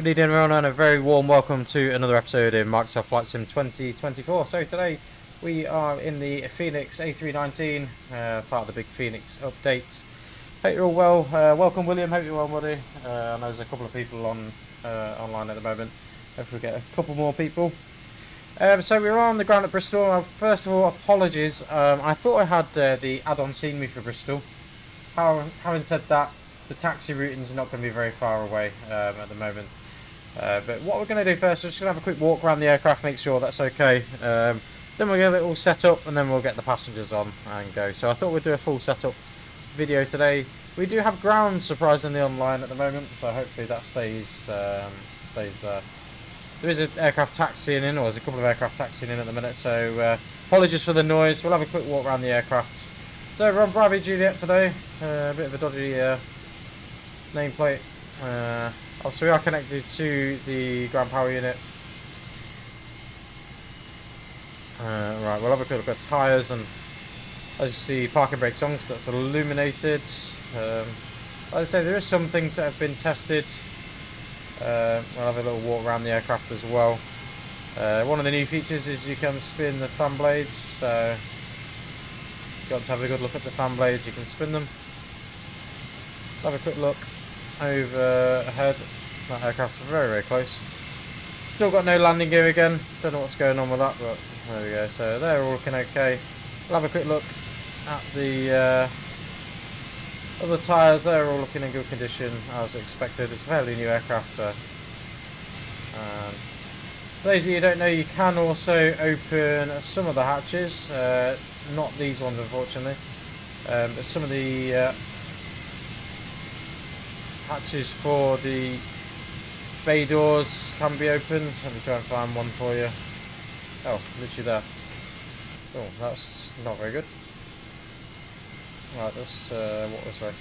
Good evening everyone and a very warm welcome to another episode in Microsoft Flight Sim 2024. So today we are in the Fenix A319, part of the big Fenix updates. Hope you're all well. Welcome William, hope you're well buddy. I know there's a couple of people on online at the moment. Hopefully we get a couple more people. So we're on the ground at Bristol. First of all, apologies. I thought I had the add-on seen me for Bristol. Having said that, the taxi routing is not going to be very far away at the moment. But what we're going to do first, we're just going to have a quick walk around the aircraft, make sure that's okay. Then we'll get it all set up and then we'll get the passengers on and go. So I thought we'd do a full setup video today. We do have ground surprisingly online at the moment, so hopefully that stays there. There is an aircraft taxiing in, or there's a couple of aircraft taxiing in at the minute, so apologies for the noise. We'll have a quick walk around the aircraft. So we're on BRI-EDI today, a bit of a dodgy nameplate. So we are connected to the ground power unit. Right, we'll have a quick look at tyres, and as you see, parking brakes on because that's illuminated. Like I say, there is some things that have been tested. We'll have a little walk around the aircraft as well. One of the new features is you can spin the fan blades, so you've got to have a good look at the fan blades, you can spin them. Have a quick look overhead. That aircraft's very, very close. Still got no landing gear again, don't know what's going on with that, but there we go. So they're all looking okay. We'll have a quick look at the other tyres. They're all looking in good condition as expected. It's a fairly new aircraft, so for those of you who don't know, you can also open some of the hatches, not these ones unfortunately, but some of the hatches for the bay doors can be opened. Let me try and find one for you. Oh, literally there. Oh, that's not very good. Right, let's walk this way.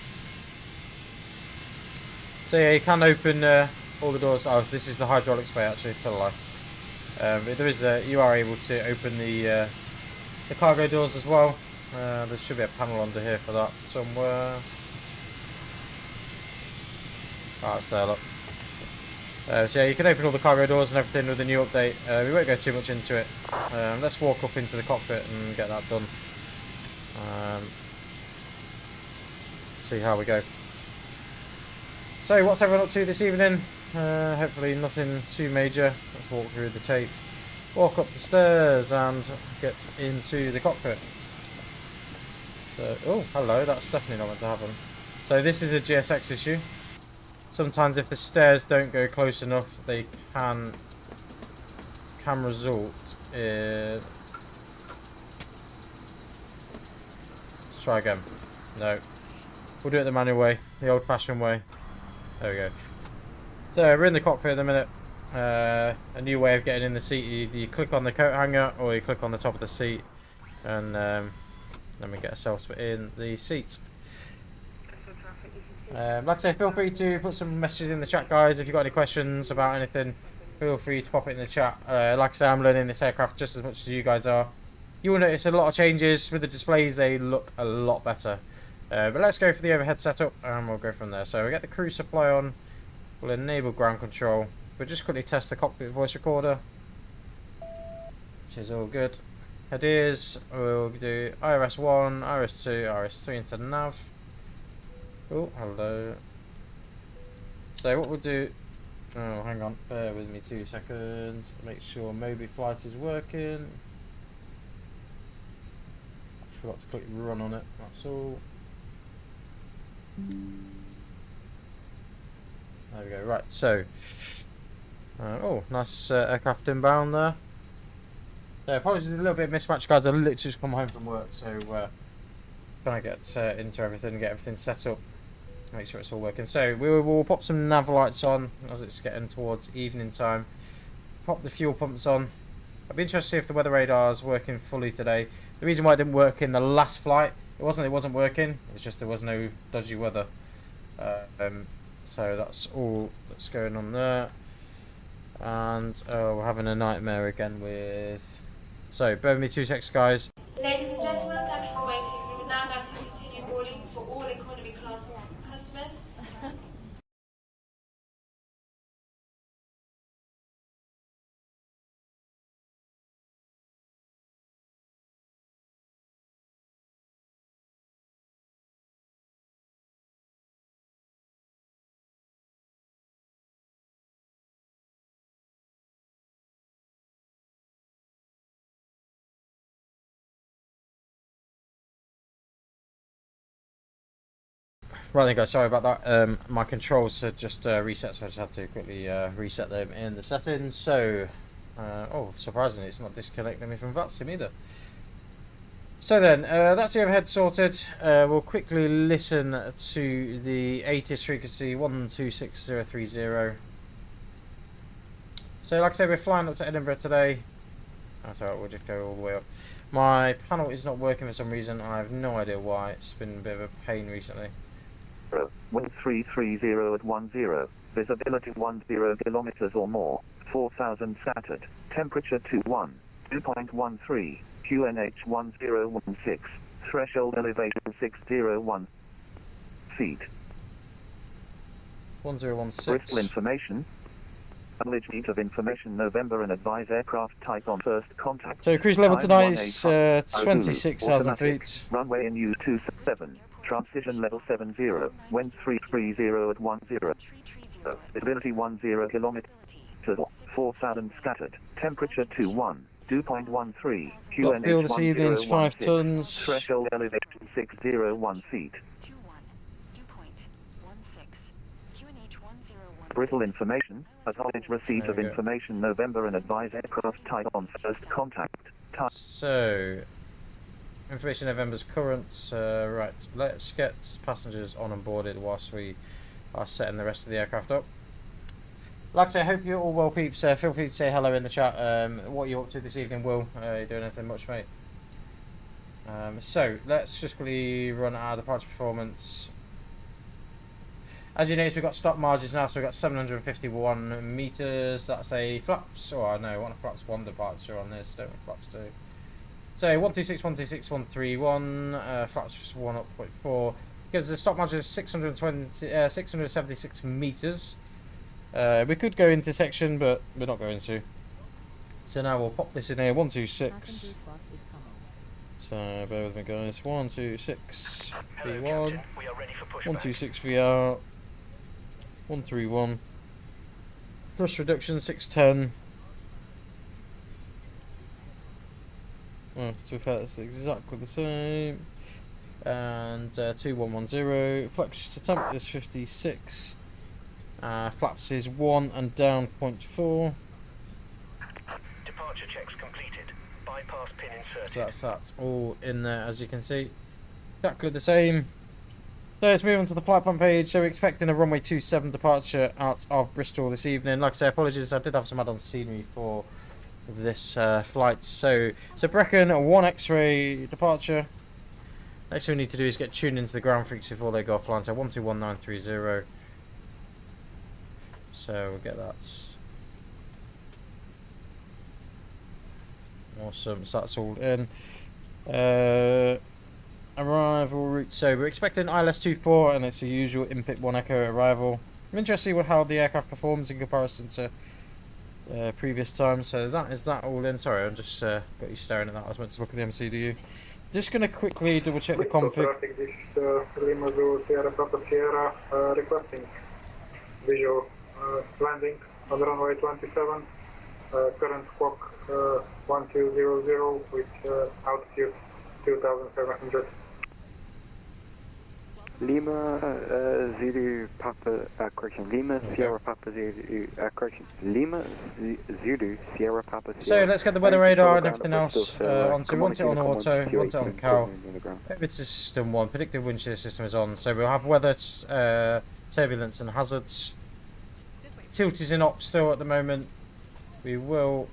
So yeah, you can open all the doors. Oh, this is the hydraulics bay actually, tell a lie. But there is you are able to open the cargo doors as well. There should be a panel under here for that somewhere. Alright, so look. So yeah, you can open all the cargo doors and everything with the new update. We won't go too much into it. Let's walk up into the cockpit and get that done. See how we go. So what's everyone up to this evening? Hopefully nothing too major. Let's walk through the tape, walk up the stairs and get into the cockpit. So, oh hello, that's definitely not meant to happen. So this is a GSX issue. Sometimes if the stairs don't go close enough, they can result in... Let's try again. No. We'll do it the manual way, the old-fashioned way. There we go. So we're in the cockpit at the minute. A new way of getting in the seat. You click on the coat hanger or you click on the top of the seat, and then we get ourselves in the seat. Like I say, feel free to put some messages in the chat, guys. If you've got any questions about anything, feel free to pop it in the chat. Like I say, I'm learning this aircraft just as much as you guys are. You will notice a lot of changes with the displays. They look a lot better. But let's go for the overhead setup and we'll go from there. So we get the crew supply on. We'll enable ground control. We'll just quickly test the cockpit voice recorder, which is all good. Headers, we'll do IRS1, IRS2, IRS3 into nav. Oh, hello. So what we'll do... Oh, hang on. Bear with me 2 seconds. Make sure Moby Flight is working. I forgot to click run on it. That's all. There we go. Right, so... oh, nice aircraft inbound there. Apologies, a little bit of mismatch, guys. I literally just come home from work, so trying to get into everything, get everything set up, make sure it's all working. So we'll pop some nav lights on as it's getting towards evening time. Pop the fuel pumps on. I'd be interested to see if the weather radar is working fully today. The reason why it didn't work in the last flight, it wasn't working. It's just there was no dodgy weather. So that's all that's going on there. And we're having a nightmare again with... So bear with me 2 seconds, guys. Ladies and gentlemen, thank you for waiting. We would now like to continue boarding for all economy class customers. Right then guys, sorry about that. My controls had just reset, so I just had to quickly reset them in the settings. So, oh, surprisingly, it's not disconnecting me from Vatsim either. So then, that's the overhead sorted. We'll quickly listen to the ATIS frequency 126030. So like I said, we're flying up to Edinburgh today. That's alright, we'll just go all the way up. My panel is not working for some reason. I have no idea why. It's been a bit of a pain recently. Wind 330 at 10. Visibility 10 kilometers or more. 4000 scattered. Temperature 21. 2.13. QNH 1016. Threshold elevation 601 feet. 1016. Bristol information. Acknowledge need of information November and advise aircraft type on first contact. So cruise level Time tonight is 18 26,000 feet. Runway in U27. Transition level 70. Wind 330 at 10. Visibility 10 kilometers. 4000 scattered. Temperature 21. 2.13. Got fuel this evening is 5 1016. tons. Threshold elevation 601 feet. Bristol information. Acknowledge receipt of information November and advise aircraft type on first contact. So, information November's current. Right, let's get passengers on and boarded whilst we are setting the rest of the aircraft up. Like I say, I hope you're all well, peeps. Feel free to say hello in the chat. What are you up to this evening, Will? You doing anything much, mate? So, let's just quickly run our departure performance. As you notice, we've got stop margins now, so we've got 751 meters. That's a flaps. Oh, no, one flaps 1 departure on this, don't we? Flaps 2. So, 126, 126, 131, flaps 1 up 0.4. Because the stop margin is 676 meters. We could go into section, but we're not going to. So now we'll pop this in here. 126. So bear with me, guys. 126 V1. 126 VR. 131. Thrust reduction 610. Oh, to be fair, that's exactly the same. And 2110. Flex to temp is 56. Flaps is 1 and down 0.4. Departure checks completed. Bypass pin inserted. So that's that all in there, as you can see. Exactly the same. So let's move on to the flight plan page. So we're expecting a runway 27 departure out of Bristol this evening. Like I say, apologies, I did have some add-on scenery for this flight. So Brecon, 1 X-ray departure. Next thing we need to do is get tuned into the ground freaks before they go offline. So 121930. So we'll get that. Awesome, so that's all in. Arrival route. So we're expecting ILS-24 and it's the usual IMPIC 1 Echo arrival. I'm interested to see how the aircraft performs in comparison to previous times. So that is that all in. Sorry, I just got you staring at that. I was meant to look at the MCDU. Just going to quickly double check the config. This Lima Zulu Sierra Papa Sierra requesting visual landing on runway 27. Current squawk 1200 with altitude 2700. Lima Zulu Papa correction. Lima Sierra Papa Zulu correction. Lima Zulu Sierra Papa Sierra. So let's get the weather radar and everything else onto. Want it on auto, want it on cal. It's system 1. Predictive wind shear system is on. So we'll have weather, turbulence and hazards. Tilt is in op still at the moment. We will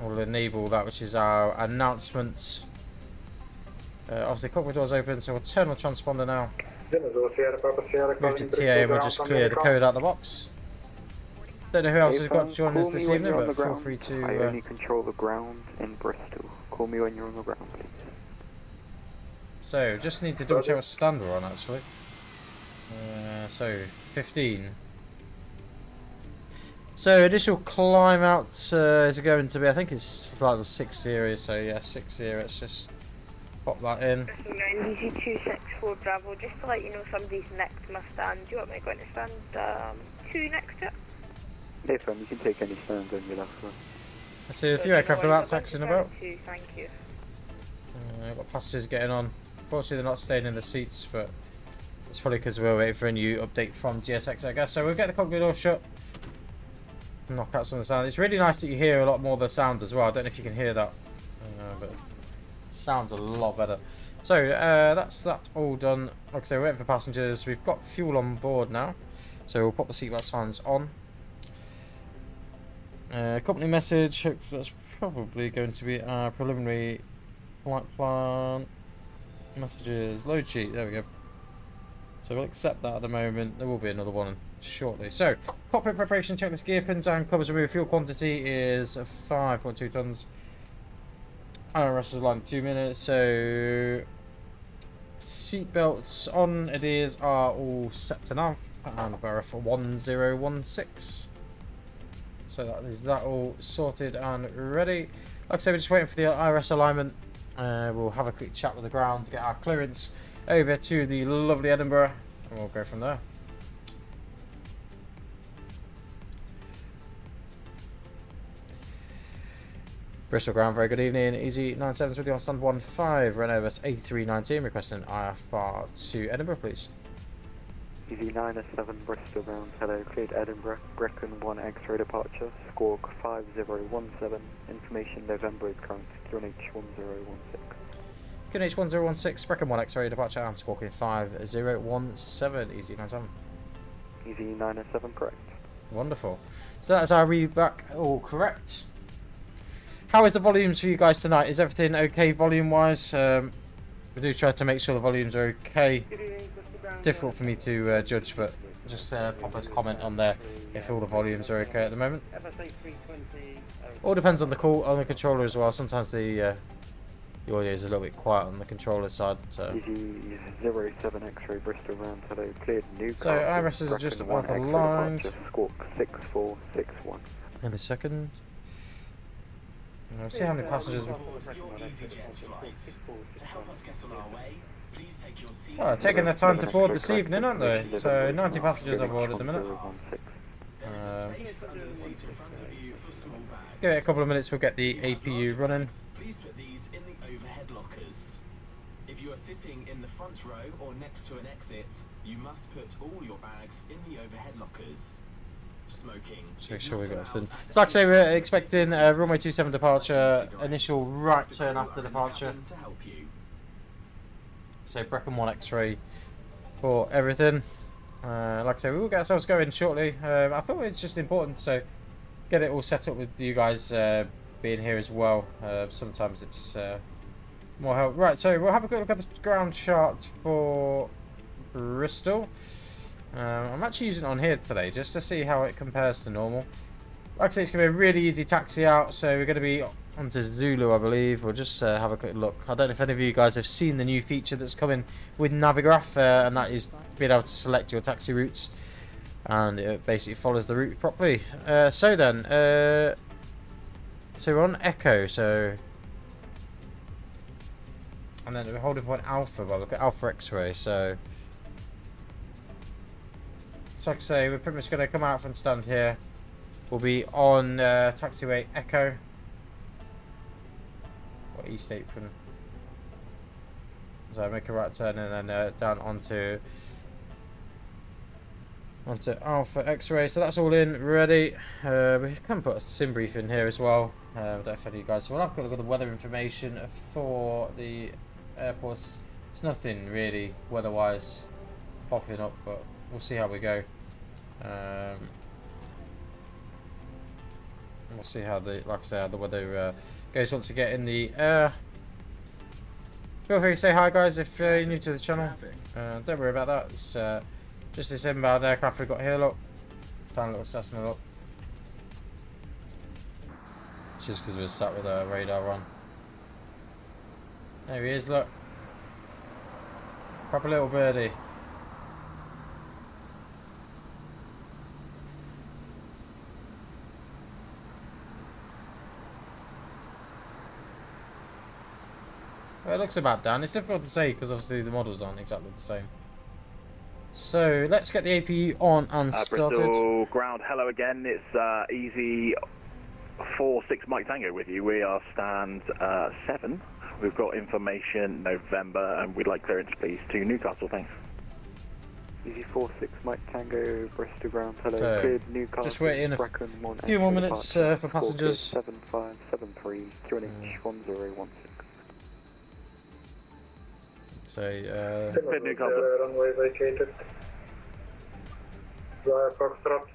enable that, which is our announcement. Obviously, cockpit doors open, so we'll turn on transponder now. Move to TA and we'll just clear the code out the box. Don't know who else has got to join us this evening, but feel free to. I only control the ground in Bristol. Call me when you're on the ground, please. So, just need to double check what stand we're on actually. So, 15. So initial climb out is going to be, I think it's like 6 series, so yeah, 6 0. Let's just pop that in. DC264 Bravo, just to let you know somebody's next to my stand. Do you want me going to stand 2 next to it? Yes, fine, you can take any stand on your last one. I see a few aircraft about taxiing about. Thank you. I've got passengers getting on. Unfortunately they're not staying in the seats, but It's probably because we're waiting for a new update from GSX, I guess. So we'll get the cockpit door shut. Knock out some of the sound. It's really nice that you hear a lot more of the sound as well. I don't know if you can hear that, but it sounds a lot better. So that's all done. Like I say, we're waiting for passengers. We've got fuel on board now, so we'll pop the seatbelt signs on. Company message. Hopefully that's probably going to be our preliminary flight plan. Messages. Load sheet. There we go. So we'll accept that at the moment. There will be another one shortly. So, cockpit preparation, checklist, gear pins and covers removed. Fuel quantity is 5.2 tons. IRS is aligned in 2 minutes. So, seatbelts on. Ideas are all set to now. And berth 1016. So that is that all sorted and ready. Like I said, we're just waiting for the IRS alignment. We'll have a quick chat with the ground to get our clearance over to the lovely Edinburgh, and we'll go from there. Bristol ground, very good evening. Easy97 with you on stand 15, Airbus A319, requesting IFR to Edinburgh, please. Easy97 Bristol ground, hello, cleared Edinburgh, Brecon 1 X-ray departure, squawk 5017, information November is current, QNH1016. QNH1016, Brecon 1 X-ray departure and squawking 5017, Easy97. Easy97 correct. Wonderful. So that's our read back, all correct. How is the volumes for you guys tonight? Is everything okay volume-wise? We do try to make sure the volumes are okay. It's difficult for me to judge, but just pop a comment on there if all the volumes are okay at the moment. All depends on the call, on the controller as well. Sometimes the audio is a little bit quiet on the controller side. So. Easy07 X-ray Bristol round, hello, cleared Newcastle. So IRS is just above the lines. Squawk 6461. In a second. We'll see how many passengers. Well, taking their time to board this evening, aren't they? So 90 passengers on board at the minute. Give it a couple of minutes, we'll get the APU running. Please put these in the overhead lockers. If you are sitting in the front row or next to an exit, you must put all your bags in the overhead lockers. Smoking. Just make sure we got everything. So like I say, we're expecting runway 27 departure, initial right turn after departure. So Brecon 1 X-ray for everything. Like I say, we will get ourselves going shortly. I thought it's just important to get it all set up with you guys being here as well. Sometimes it's more help. Right, so we'll have a quick look at the ground chart for Bristol. I'm actually using it on here today just to see how it compares to normal. Like I say, it's going to be a really easy taxi out, so we're going to be onto Zulu, I believe. We'll just have a quick look. I don't know if any of you guys have seen the new feature that's coming with Navigraph, and that is being able to select your taxi routes, and it basically follows the route properly. So we're on Echo, and then we're holding point Alpha. Well, look at Alpha X-ray, so like I say, we're pretty much going to come out from stand here. We'll be on taxiway Echo. Or East Apron. So make a right turn and then down onto Alpha X-ray. So that's all in, ready. We can put a sim brief in here as well. I don't know if any of you guys. So we'll have a look at the weather information for the airports. There's nothing really weather-wise popping up, but we'll see how we go. We'll see how like I say, how the weather goes once we get in the air. Feel free to say hi, guys, if you're new to the channel. Don't worry about that. It's just this inbound aircraft we've got here. Look, tiny little Cessna. Look, just because we're sat with our radar on. There he is. Look, proper little birdie. Well, it looks about done. It's difficult to say because obviously the models aren't exactly the same. So let's get the APU on and started. Bristol ground, hello again. It's Easy 46 Mike Tango with you. We are stand 7. We've got information November, and we'd like clearance, please, to Newcastle. Thanks. Easy 46 Mike Tango, Bristol ground, hello, So, cleared Newcastle, just waiting a Bracken, 1 few more minutes for passengers. 7573, QNH 1016. So, Newcastle. Runway vacated. Via Foxtrot.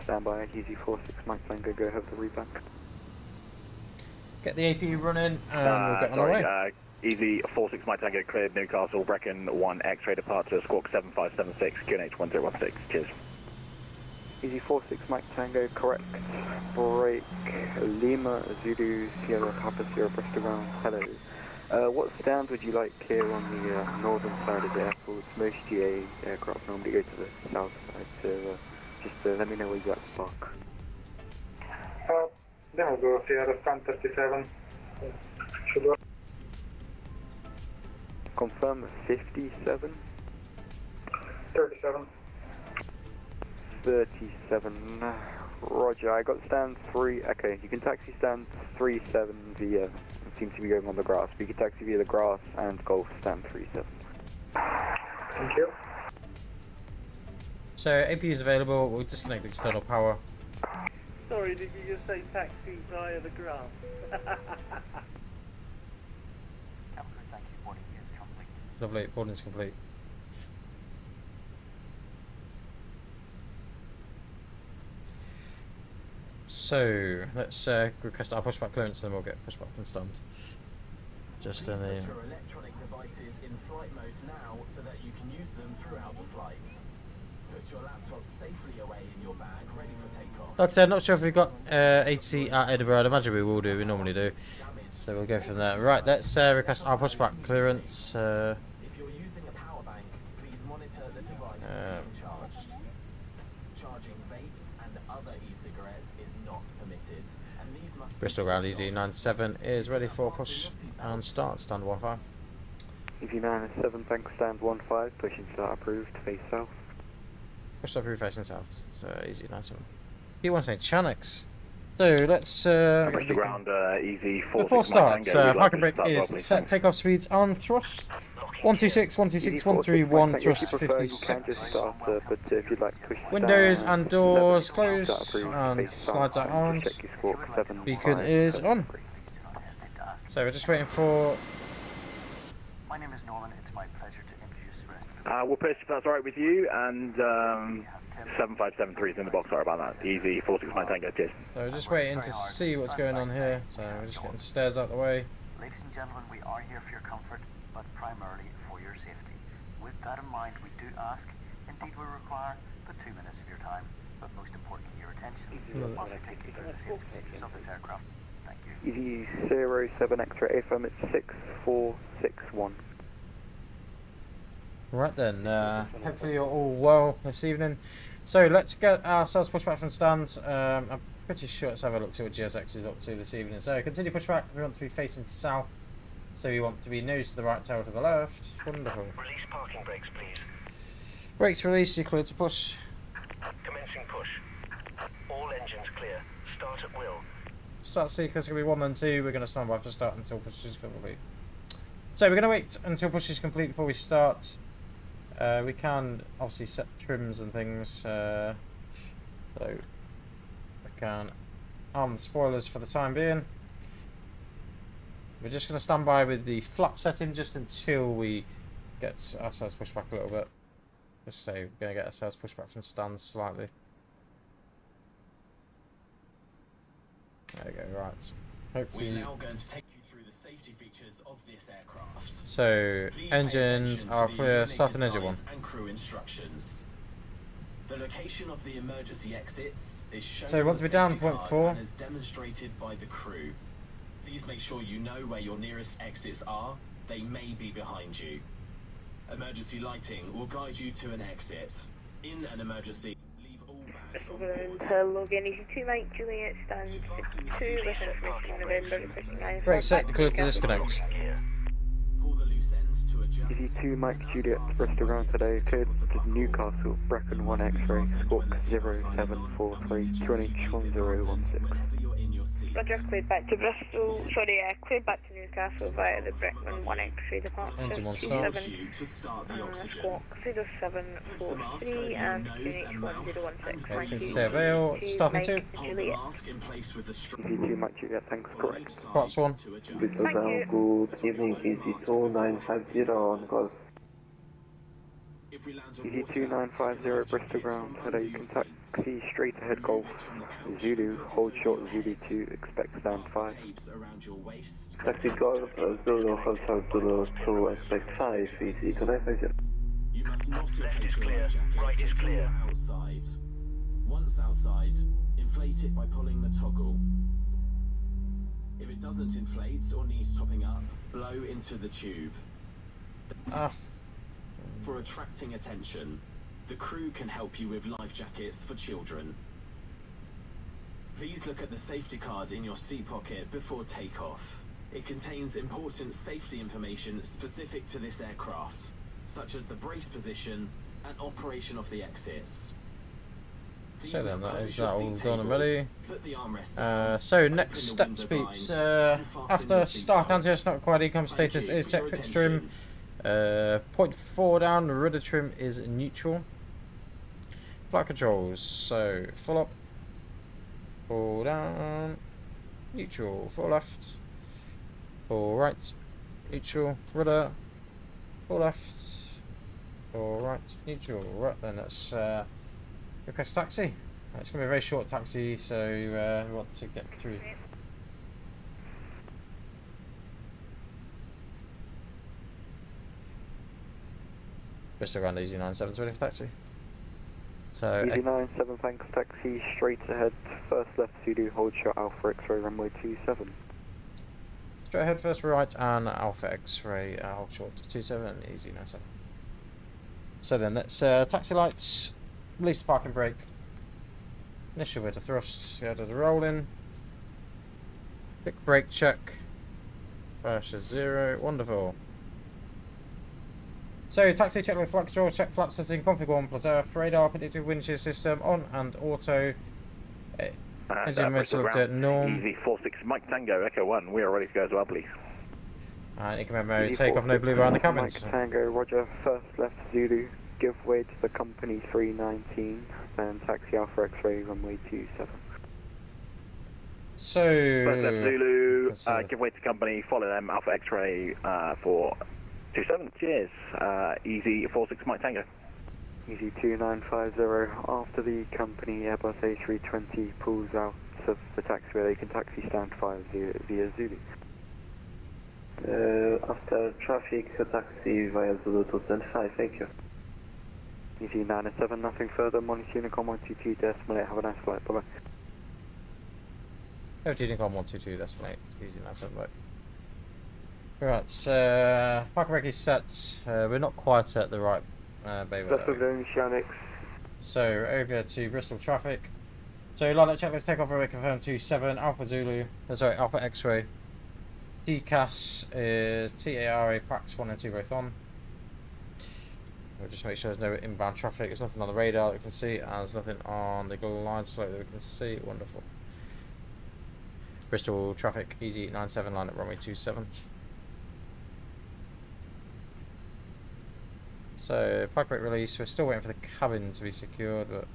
Stand by, Easy 46 Mike Tango, go have the rebank. get the AP running and we'll get on our way. Easy 46 Mike Tango cleared Newcastle, Brecon 1 X-ray departure, squawk 7576, QNH 1016. Cheers. Easy 46 Mike Tango, correct. Break Lima Zulu Sierra Papa Sierra Bristol ground. Hello. What stand would you like here on the northern side of the airport? Most GA aircraft normally go to the south side, so just let me know where you'd like to park. Then we'll go Sierra stand 37. Should work. Confirm 57. 37. 37. Roger, I got stand 3. Okay, you can taxi stand 37 via. It seems to be going on the grass, but you can taxi via the grass and golf stand 37. Thank you. So AP is available. We'll disconnect external power. Sorry, did you just say taxi via the grass? Lovely, boarding's complete. So let's request our pushback clearance and then we'll get pushback and stunned. Just in the. Put your electronic devices in flight mode now so that you can use them throughout the flight. Put your laptop safely away in your bag, ready for takeoff. Like I said, not sure if we've got AC at Edinburgh. I'd imagine we will do. We normally do. So we'll go from there. Right, let's request our pushback clearance. If you're using a power bank, please monitor the device being charged. Charging vapes and other e-cigarettes is not permitted, and these must. Bristol ground EZ97 is ready for push and start. Stand 15. EZ97, thanks, stand 15, pushing start approved, face south. Push stop roof facing south. So EZ97. You want to say Chanix? So let's Bristol ground, easy 46 before start, parking brake start is well, set. Takeoff speeds on thrust 126, 126, 131, thrust 56. If you'd like to push Windows and doors closed and slides are armed. Beacon is on. So we're just waiting for. My name is Norman. It's my pleasure to introduce the rest of the. we'll push if that's alright with you, and 7573 is in the box, sorry about that. Easy 46 Mike Tango, cheers. So we're just waiting to see what's going on here. So we're just getting stairs out the way. Ladies and gentlemen, we are here for your comfort, but primarily for your safety. With that in mind, we do ask, indeed we require, the 2 minutes of your time, but most importantly your attention. While we take you through the safety features of this aircraft. Thank you. EZ07 X-ray AFM, it's 6461. Right then, hopefully you're all well this evening. So let's get ourselves pushback from stand. I'm pretty sure, let's have a look, see what GSX is up to this evening. So continue pushback, we want to be facing south. So you want to be nose to the right, tail to the left. Wonderful. Release parking brakes, please. Brakes released, you're clear to push. Commencing push. All engines clear. Start at will. Start sequence going to be 1 and 2. We're going to stand by for start until push is complete. So we're going to wait until push is complete before we start. We can obviously set trims and things. So we can arm the spoilers for the time being. We're just going to stand by with the flap setting just until we get ourselves pushed back a little bit. Just say we're going to get ourselves pushed back from stand slightly. There we go, right. Hopefully. We're now going to take you through the safety features of this aircraft. So engines are clear. Start an engine one. And crew instructions. The location of the emergency exits is shown. So we want to be down 0.4. And is demonstrated by the crew. Please make sure you know where your nearest exits are. They may be behind you. Emergency lighting will guide you to an exit. In an emergency, leave all bags on board. Hello again, EasyJet Mike Juliet stand 2, listen at November 59. Brake set, clear to disconnect. Pull the loose end to adjust. EZ2 Mike Juliet, Bristol ground today, cleared to Newcastle, Bracken 1 X-ray, squawk 0743, QNH 1016. Whenever you're in your Roger, cleared back to Bristol. Sorry, cleared back to Newcastle via the Brickman 1 X-ray departure. Engine 1 start. Squawk 0743 and Fenix 1016. Thank you. Surveil, starting 2. Juliet. Easy2 Mike Juliet, thanks, correct. Parts 1. Bristol down, good evening, Easy2950 on call. Easy2950 Bristol ground, hello, you can taxi straight ahead Golf Zulu, hold short Zulu 2, expect stand 5. Taxi Golf, Zulu, hold short Zulu 2, expect 5, Easy2950. You must not inflate your life jacket until you're outside. Once outside, inflate it by pulling the toggle. If it doesn't inflate or needs topping up, blow into the tube. For attracting attention, the crew can help you with life jackets for children. Please look at the safety card in your seat pocket before takeoff. It contains important safety information specific to this aircraft, such as the brace position and operation of the exits. So then, that is that all done and ready. So next step speeds. After start anti-air not required, ecom status is check pitch trim. 0.4 down, rudder trim is neutral. Flight controls, so full up, full down, neutral, full left, full right, neutral, rudder, full left, full right, neutral. Right then, let's request taxi. It's going to be a very short taxi, so we want to get through. Bristol around Easy 97 ready for taxi. So Easy 97, thanks, taxi straight ahead, first left Zulu, hold short Alpha X-ray runway 27. Straight ahead, first right, and Alpha X-ray, hold short 27, Easy 97. So then, let's taxi lights, release the parking brake, initial bit of thrust, go to the roll in, quick brake check, pressure 0, wonderful. So, taxi checklist, flight control, check flap setting, config 1 plus F, radar, predictive wind shear system on and auto. Engine motor looked at norm. Easy 46 Mike Tango, Echo 1, we are ready to go as well, please. And increment mode, take off, no blue bar in the cabin. Mike Tango, roger, first left Zulu, give way to the company 319, then taxi Alpha X-ray runway 27. So, first left Zulu, give way to company, follow them, Alpha X-ray for 27, cheers. Easy 46 Mike Tango. Easy 2950, after the company Airbus A320 pulls out of the taxiway, they can taxi stand 5 via Zulu. After traffic, taxi via Zulu 225, thank you. Easy 907, nothing further, monitor Unicom 122, decimate, have a nice flight, bye bye. Unicom 122, decimate, Easy 97, bye. Right, parking brake is set. We're not quite at the right bay. So over to Bristol traffic. So line up checklist, take off runway confirmed 27, Alpha Zulu, sorry, Alpha X-ray. DCAS is TARA, Pax 1 and 2 both on. We'll just make sure there's no inbound traffic. There's nothing on the radar that we can see, and there's nothing on the line slope that we can see. Wonderful. Bristol traffic, Easy 97, line up runway 27. So, park brake release, we're still waiting for the cabin to be secured, but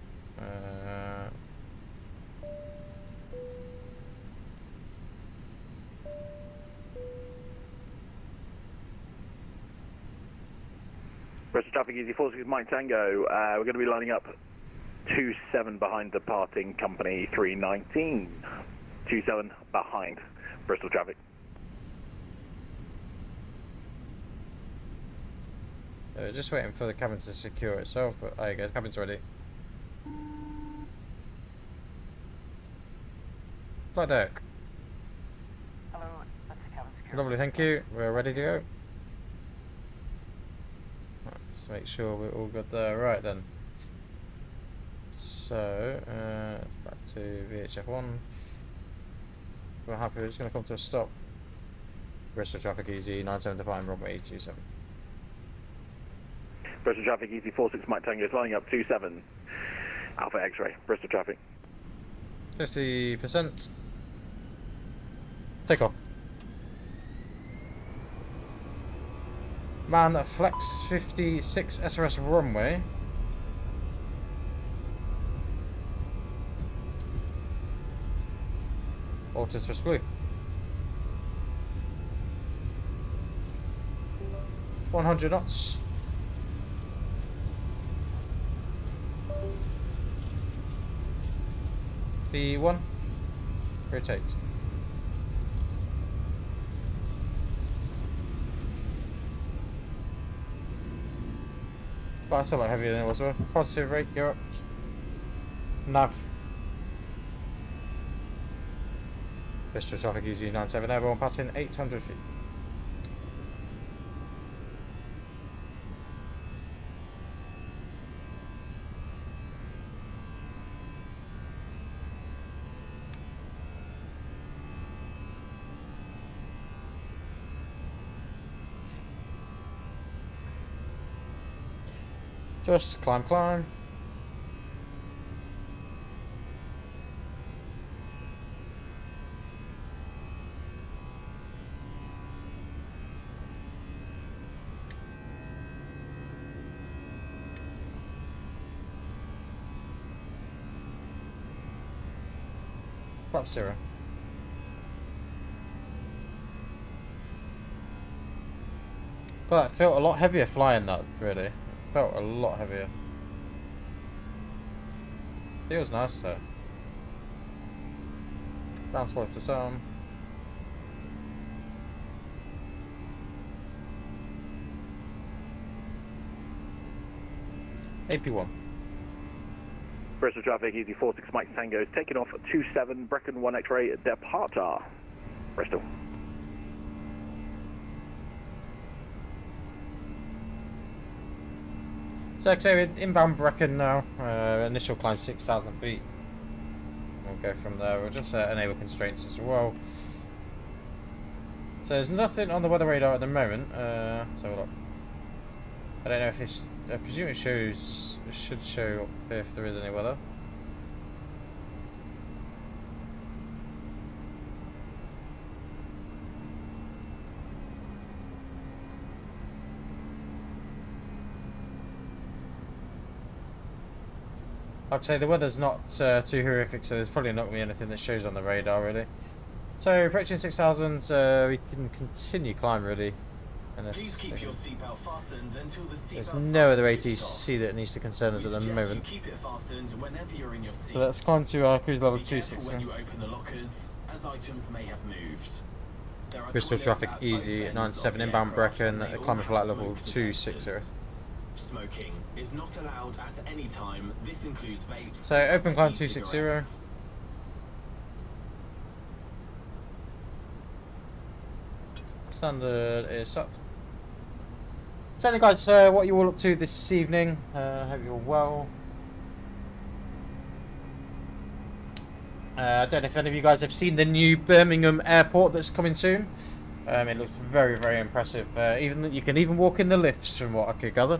Bristol traffic, Easy 46 Mike Tango, we're going to be lining up 27 behind departing company 319. 27 behind Bristol traffic. Just waiting for the cabin to secure itself, but there you go, the cabin's ready. Flight deck. Hello, that's the cabin secure. Lovely, thank you. We're ready to go. Let's make sure we're all good there. Right then. So, back to VHF1. We're happy, we're just going to come to a stop. Bristol traffic Easy 97 departing runway 27. Bristol traffic, Easy 46 Mike Tango is lining up 27, Alpha X-ray, Bristol traffic. 50%. Take off. Man, flex 56 SRS runway. Auto thrust blue. 100 knots. V1. Rotate. But that's a lot heavier than it was. Positive rate, you're up. Nav. Bristol traffic EZ97 airborne passing 800 feet. Just climb, climb. Flap 0. But it felt a lot heavier flying that, really. Felt a lot heavier. Feels nice though. Bounce towards the sun. AP1. Bristol traffic, Easy 46 Mike Tango is taking off 27 Brecon 1 X-ray departure. Bristol. So, we're inbound Brecon now. Initial climb 6,000 feet. We'll go from there. We'll just enable constraints as well. So there's nothing on the weather radar at the moment. So look. I don't know if it's. I presume it shows. It should show if there is any weather. Like I say, the weather's not too horrific, so there's probably not going to be anything that shows on the radar, really. So, approaching 6,000, we can continue climb, really. Please keep your seatbelt fastened until the seatbelt there's no other ATC that needs to concern us at the moment. Keep it fastened whenever you're in your seat. So let's climb to our cruise level 26. When you open the lockers, as items may have moved. Bristol traffic EZ97 inbound Brecon, climbing flight level 260. Smoking is not allowed at any time. This includes vapes. So open climb 260. Standard is set. So anyway guys, what you all up to this evening? Hope you're well. I don't know if any of you guys have seen the new Birmingham airport that's coming soon. It looks very, very impressive. Even you can even walk in the lifts, from what I could gather.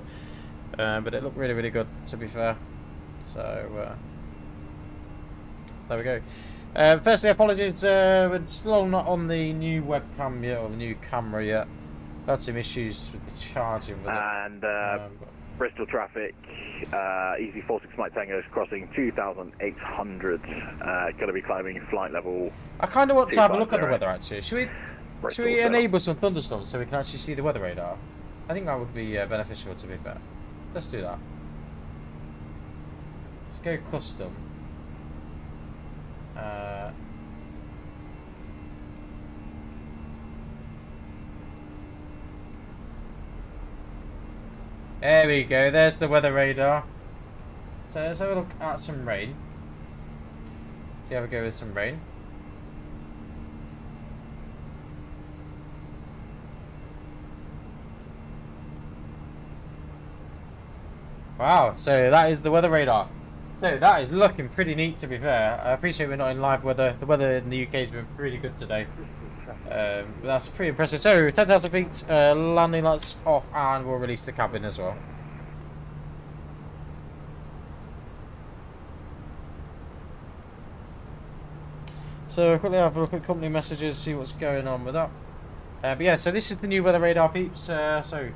But it looked really, really good, to be fair. So there we go. Firstly, apologies. We're still not on the new webcam yet, or the new camera yet. Had some issues with the charging with and Bristol traffic, Easy 46 Mike Tango is crossing 2,800. Going to be climbing flight level. I kind of want to have a look at the weather actually. Should we Bristol enable some thunderstorms so we can actually see the weather radar? I think that would be beneficial, to be fair. Let's do that. Let's go custom. There we go, there's the weather radar. So let's have a look at some rain. See how we go with some rain. Wow, so that is the weather radar. So that is looking pretty neat, to be fair. I appreciate we're not in live weather. The weather in the UK has been pretty good today. But that's pretty impressive. So 10,000 feet, landing lights off, and we'll release the cabin as well. So quickly have a look at company messages, see what's going on with that. But yeah, so this is the new weather radar, peeps. So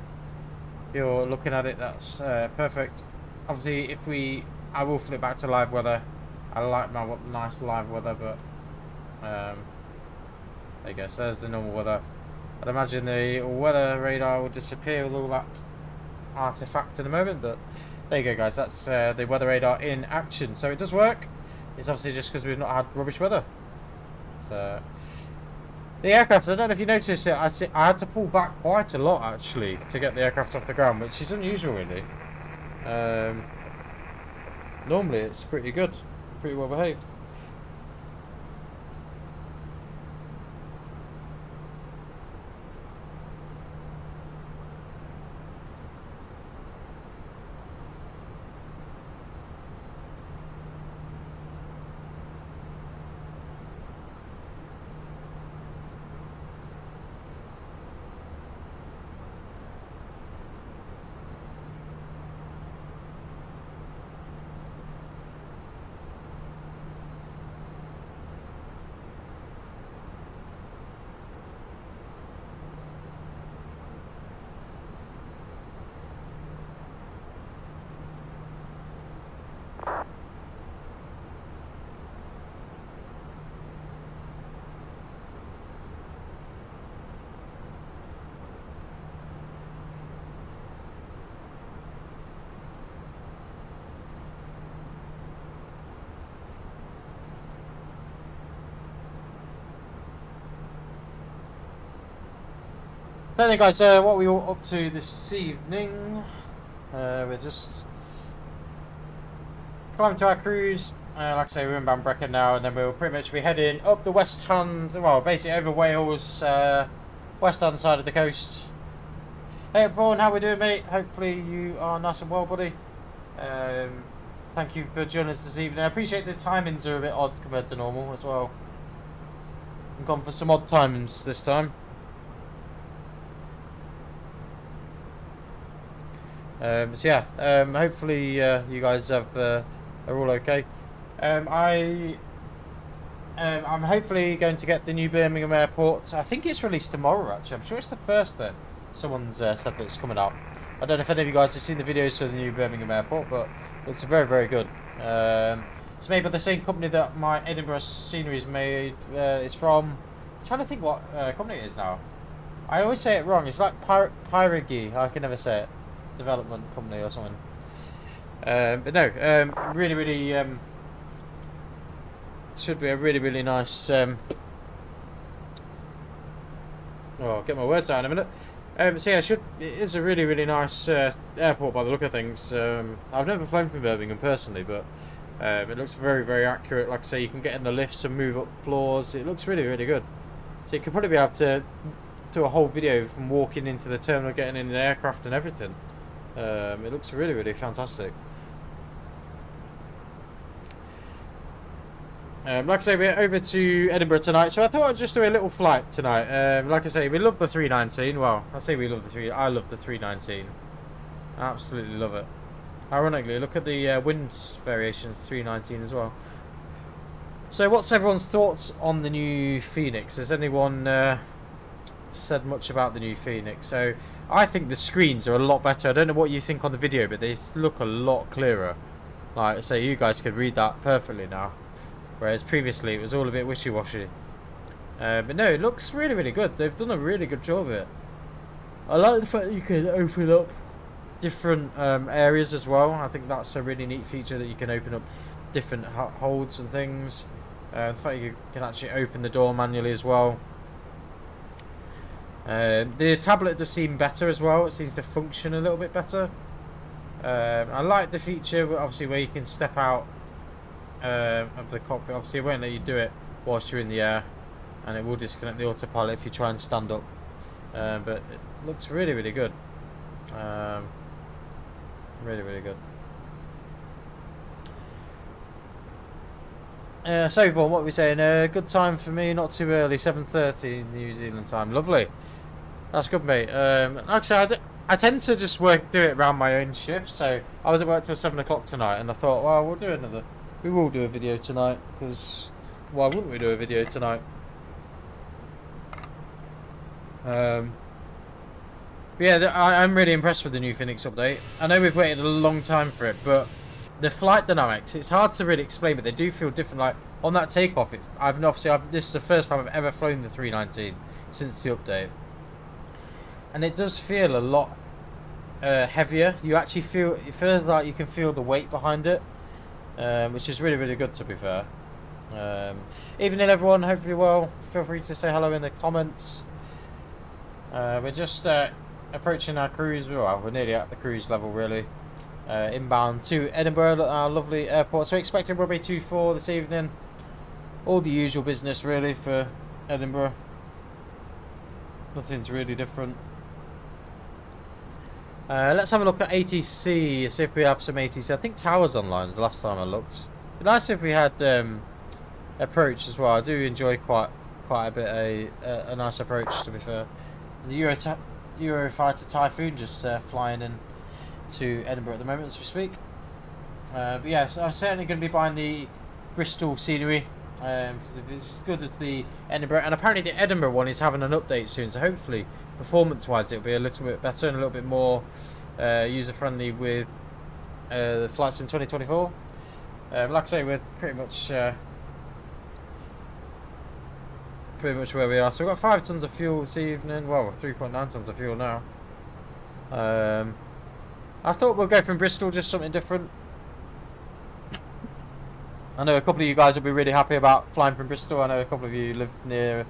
if you're looking at it, that's perfect. Obviously, I will flip back to live weather. I like my nice live weather, but there you go. So there's the normal weather. I'd imagine the weather radar will disappear with all that artifact in a moment, but there you go, guys. That's the weather radar in action. So it does work. It's obviously just because we've not had rubbish weather. So the aircraft, I don't know if you noticed it, I had to pull back quite a lot actually to get the aircraft off the ground, which is unusual really. Normally it's pretty good, pretty well behaved. Anyway guys, what we all up to this evening, we're just climbing to our cruise. Like I say, we're in Bambreka now, and then we'll pretty much be heading up the west hand, well basically over Wales, west hand side of the coast. Hey up Vaughan, how we doing mate? Hopefully you are nice and well buddy. Thank you for joining us this evening. I appreciate the timings are a bit odd compared to normal as well. I've gone for some odd timings this time. So yeah, hopefully you guys have are all okay. I'm hopefully going to get the new Birmingham airport. I think it's released tomorrow actually. I'm sure it's the first then. Someone's said that it's coming out. I don't know if any of you guys have seen the videos for the new Birmingham airport, but it's very, very good. It's made by the same company that my Edinburgh scenery is made. It's from. I'm trying to think what company it is now. I always say it wrong. It's like Pyrigi. I can never say it. Development company or something. But no, really, really should be a really, really nice. Oh, I'll get my words out in a minute. So yeah, it is a really, really nice airport by the look of things. I've never flown from Birmingham personally, but it looks very, very accurate. Like I say, you can get in the lifts and move up floors. It looks really, really good. So you could probably be able to do a whole video from walking into the terminal, getting in the aircraft and everything. It looks really, really fantastic. Like I say, we're over to Edinburgh tonight, so I thought I'd just do a little flight tonight. Like I say, we love the 319. Well, I say we love the I love the 319. I absolutely love it. Ironically, look at the wind variations 319 as well. So, what's everyone's thoughts on the new Fenix? Has anyone said much about the new Fenix? So, I think the screens are a lot better. I don't know what you think on the video, but they look a lot clearer. Like I say, you guys can read that perfectly now. Whereas previously it was all a bit wishy-washy. But no, it looks really, really good. They've done a really good job of it. I like the fact that you can open up different areas as well. I think that's a really neat feature, that you can open up different holds and things. The fact you can actually open the door manually as well. The tablet does seem better as well. It seems to function a little bit better. I like the feature, obviously, where you can step out of the cockpit. Obviously, it won't let you do it whilst you're in the air, and it will disconnect the autopilot if you try and stand up. But it looks really, really good. Really, really good. So, what are we saying? Good time for me, not too early. 7:30 New Zealand time. Lovely. That's good, mate. Like I said, I tend to just do it around my own shift. So I was at work till 7 o'clock tonight, and I thought, well, we will do a video tonight, because why wouldn't we do a video tonight? But yeah, I'm really impressed with the new Fenix update. I know we've waited a long time for it, but the flight dynamics, it's hard to really explain, but they do feel different. Like on that takeoff, this is the first time I've ever flown the 319 since the update, and it does feel a lot heavier. You actually feel, it feels like you can feel the weight behind it, which is really, really good, to be fair. Evening everyone, hope you're well. Feel free to say hello in the comments. We're just approaching our cruise. Well, we're nearly at the cruise level, really. Inbound to Edinburgh, our lovely airport. So we're expecting probably 2-4 this evening. All the usual business, really, for Edinburgh. Nothing's really different. Let's have a look at ATC, see if we have some ATC. I think Tower's online is the last time I looked. It'd be nice if we had approach as well. I do enjoy quite a bit a nice approach, to be fair. The Eurofighter Typhoon just flying in to Edinburgh at the moment as we speak. But yeah, so I'm certainly going to be buying the Bristol scenery, because it's as good as the Edinburgh, and apparently the Edinburgh one is having an update soon, so hopefully performance wise it'll be a little bit better and a little bit more user friendly with the flights in 2024. Like I say, we're pretty much where we are. So we've got 5 tons of fuel this evening. Well, 3.9 tons of fuel now. I thought we'll go from Bristol, just something different. I know a couple of you guys will be really happy about flying from Bristol. I know a couple of you live near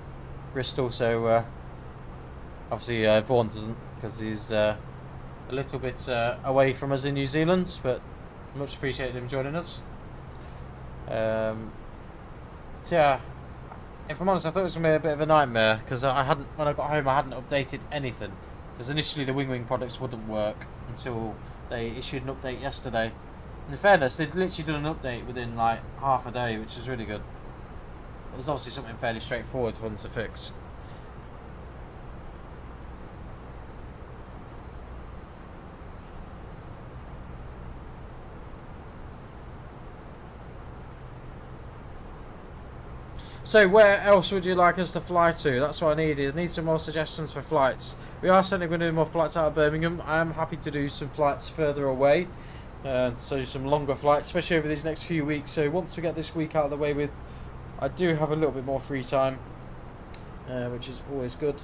Bristol, so obviously Vaughan doesn't, because he's a little bit away from us in New Zealand, but much appreciated him joining us. So yeah, if I'm honest, I thought it was going to be a bit of a nightmare, because when I got home I hadn't updated anything, because initially the Wing products wouldn't work until they issued an update yesterday. In fairness, they'd literally done an update within like half a day, which is really good. It was obviously something fairly straightforward for them to fix. So where else would you like us to fly to? That's what I need. I need some more suggestions for flights. We are certainly going to do more flights out of Birmingham. I am happy to do some flights further away. So some longer flights, especially over these next few weeks. So once we get this week out of the way with, I do have a little bit more free time, which is always good.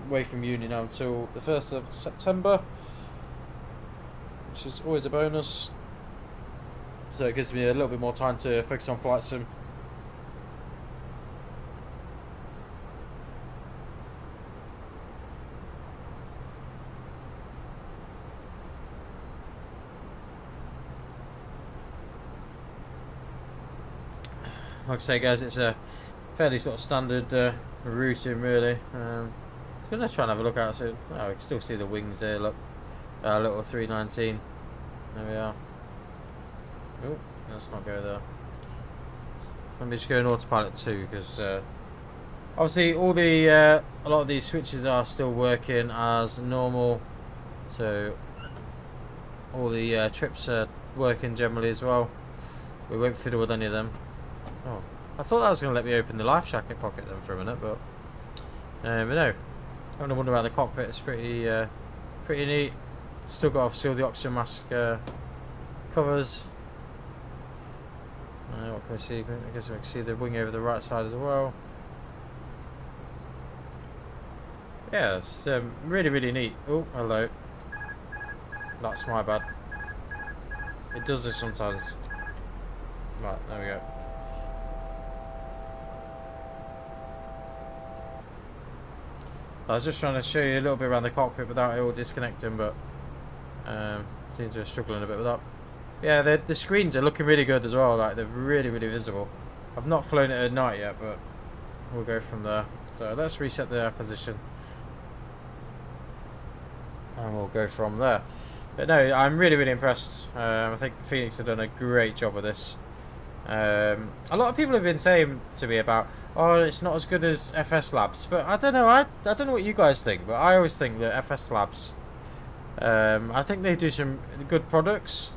Away from uni now until the 1st of September, which is always a bonus. So it gives me a little bit more time to focus on flight sim. Like I say, guys, it's a fairly sort of standard routing, really. I'm going to try and have a look out. So, oh, we can still see the wings there. Look, little 319. There we are. Oh, let's not go there. Let me just go in autopilot 2, because obviously all the a lot of these switches are still working as normal. So all the trips are working generally as well. We won't fiddle with any of them. Oh, I thought that was going to let me open the life jacket pocket then for a minute, but no. Having a wander around the cockpit, it's pretty neat. Still got obviously all the oxygen mask covers. What can we see? I guess we can see the wing over the right side as well. Yeah, it's really, really neat. Oh, hello. That's my bad. It does this sometimes. Right, there we go. I was just trying to show you a little bit around the cockpit without it all disconnecting, but seems to be struggling a bit with that. Yeah, the screens are looking really good as well. Like, they're really, really visible. I've not flown it at night yet, but we'll go from there. So let's reset the position, and we'll go from there. But no, I'm really, really impressed. I think Fenix have done a great job with this. A lot of people have been saying to me about, oh, it's not as good as FS Labs, but I don't know. I don't know what you guys think, but I always think that FS Labs, I think they do some good products,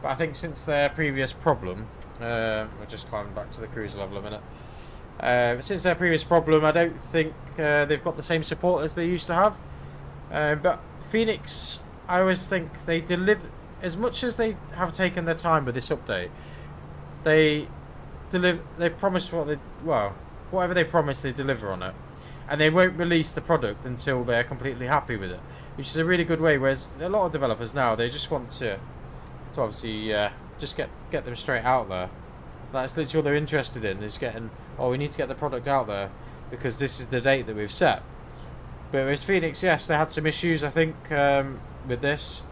but I think since their previous problem, we'll just climb back to the cruise level a minute. Since their previous problem, I don't think they've got the same support as they used to have. But Fenix, I always think they deliver, as much as they have taken their time with this update. They promise whatever they promise, they deliver on it, and they won't release the product until they're completely happy with it, which is a really good way. Whereas a lot of developers now, they just want to obviously just get them straight out there. That's literally all they're interested in, is getting, oh, we need to get the product out there because this is the date that we've set. But with Fenix, yes, they had some issues, I think, with this.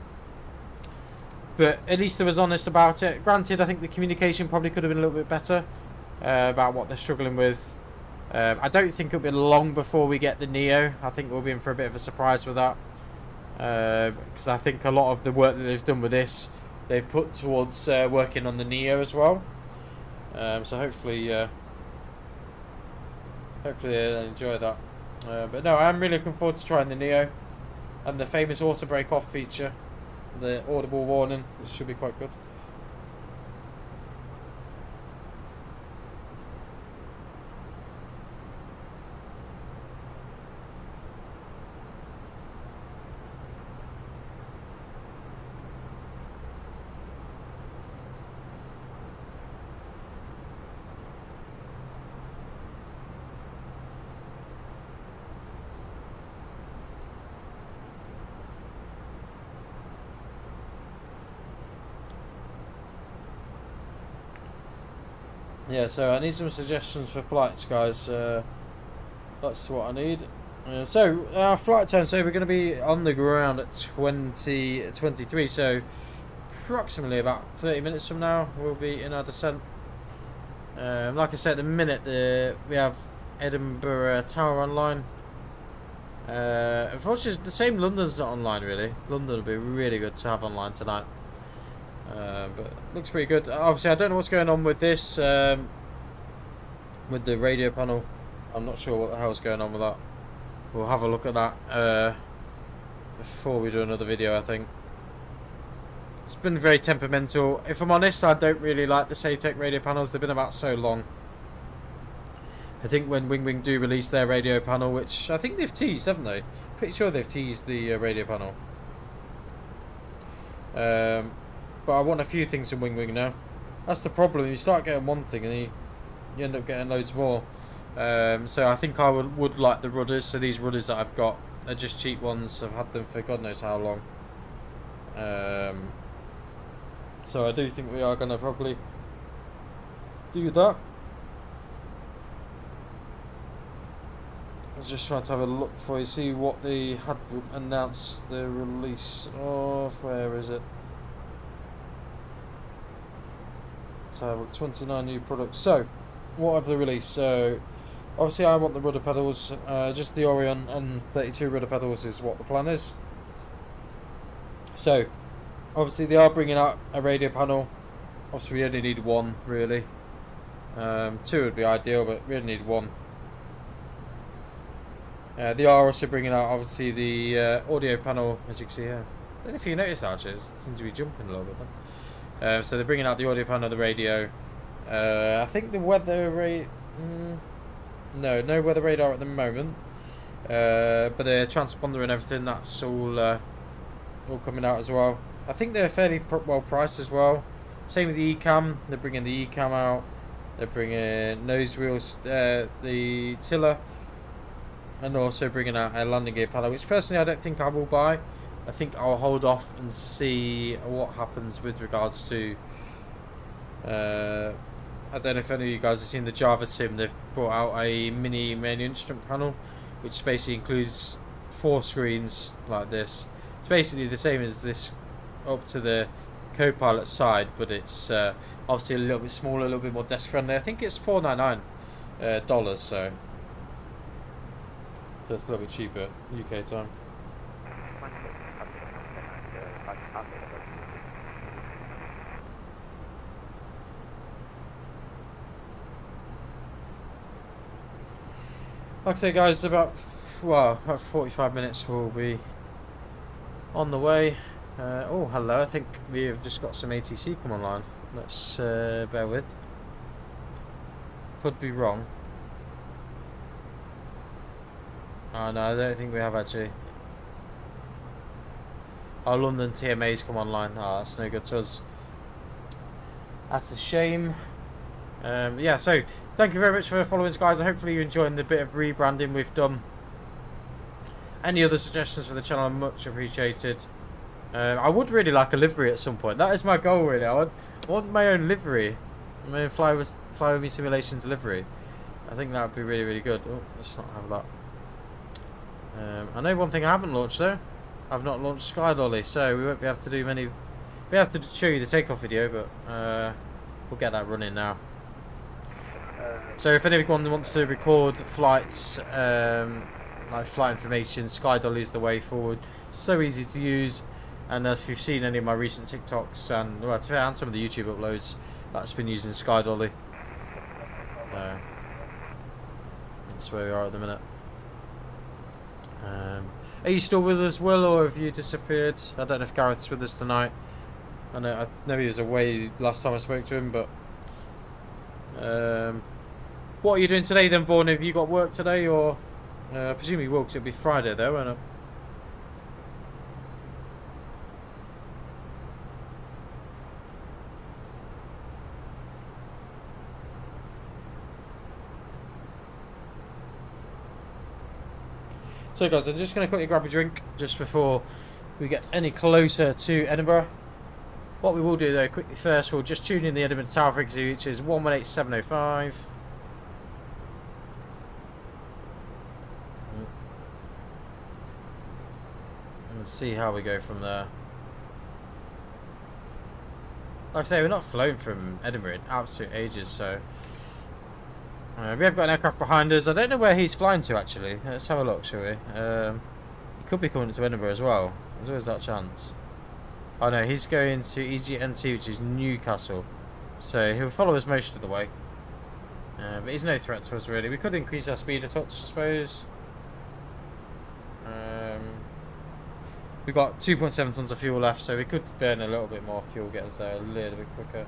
But at least they was honest about it. Granted, I think the communication probably could have been a little bit better about what they're struggling with. I don't think it'll be long before we get the Neo. I think we'll be in for a bit of a surprise with that. Because I think a lot of the work that they've done with this, they've put towards working on the Neo as well. So hopefully they'll enjoy that. But no, I'm really looking forward to trying the Neo and the famous auto break off feature. The audible warning, this should be quite good. Yeah, so I need some suggestions for flights, guys. That's what I need. So our flight time. So we're going to be on the ground at 20:23. So approximately about 30 minutes from now, we'll be in our descent. Like I said, at the minute we have Edinburgh Tower online. Unfortunately, the same London's not online really. London will be really good to have online tonight. But looks pretty good. Obviously, I don't know what's going on with this, with the radio panel. I'm not sure what the hell's going on with that. We'll have a look at that before we do another video, I think. It's been very temperamental. If I'm honest, I don't really like the Saytech radio panels. They've been about so long. I think when Wing do release their radio panel, which I think they've teased, haven't they? Pretty sure they've teased the radio panel. But I want a few things from Wing now. That's the problem. You start getting one thing and you end up getting loads more. So I think I would like the rudders. So these rudders that I've got are just cheap ones. I've had them for God knows how long. So I do think we are going to probably do that. I was just trying to have a look for you, see what they had announced the release of. Where is it? So 29 new products. So what have they released? So obviously I want the rudder pedals, just the Orion and 32 rudder pedals is what the plan is. So obviously they are bringing out a radio panel. Obviously we only need one really. Two would be ideal, but we only need one. They are also bringing out obviously the audio panel, as you can see here. I don't know if you noticed actually, it seems to be jumping a little bit then. So they're bringing out the audio panel, the radio. I think the weather no weather radar at the moment. But the transponder and everything, that's all coming out as well. I think they're fairly well priced as well. Same with the eCam. They're bringing the eCam out. They're bringing nose wheels, the tiller, and also bringing out a landing gear panel, which personally I don't think I will buy. I think I'll hold off and see what happens with regards to. I don't know if any of you guys have seen the Java Sim. They've brought out a mini main instrument panel, which basically includes 4 screens like this. It's basically the same as this up to the co-pilot side, but it's obviously a little bit smaller, a little bit more desk friendly. I think it's $499 so it's a little bit cheaper UK time. Like I say, guys, about 45 minutes will be on the way. Oh, hello. I think we have just got some ATC come online. Let's bear with. Could be wrong. Oh no, I don't think we have actually. Our London TMA's come online. Oh, that's no good to us. That's a shame. Yeah, so thank you very much for following us, guys. Hopefully you're enjoying the bit of rebranding we've done. Any other suggestions for the channel are much appreciated. I would really like a livery at some point. That is my goal, really. I want my own livery. My own Fly With Me Simulations livery. I think that would be really, really good. Oh, let's not have that. I know one thing I haven't launched, though. I've not launched Sky Dolly, so we won't be able to do many... We have to show you the takeoff video, but we'll get that running now. So if anyone wants to record flights, like flight information, Sky Dolly is the way forward. So easy to use, and if you've seen any of my recent TikToks and well, and some of the YouTube uploads, that's been using Sky Dolly. That's where we are at the minute. Are you still with us, Will, or have you disappeared? I don't know if Gareth's with us tonight. I know he was away last time I spoke to him, but what are you doing today then, Vaughan? Have you got work today, or I presume you will, because it'll be Friday though, won't it? So guys, I'm just going to quickly grab a drink just before we get any closer to Edinburgh. What we will do though, quickly first, we'll just tune in the Edinburgh Tower frequency, which is 118705. And see how we go from there. Like I say, we're not flown from Edinburgh in absolute ages, so... we have got an aircraft behind us. I don't know where he's flying to actually. Let's have a look, shall we? He could be coming to Edinburgh as well. There's always that chance. Oh no, he's going to Easyjet, which is Newcastle. So he'll follow us most of the way. But he's no threat to us really. We could increase our speed a touch, I suppose. We've got 2.7 tons of fuel left, so we could burn a little bit more fuel, get us there a little bit quicker.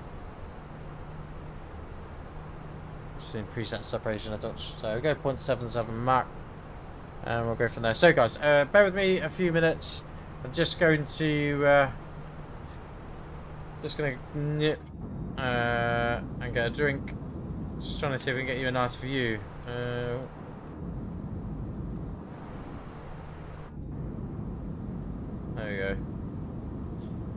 Just increase that separation a touch. So we'll go 0.77 Mach, and we'll go from there. So guys, bear with me a few minutes. I'm just going to nip and get a drink. Just trying to see if we can get you a nice view. There we go.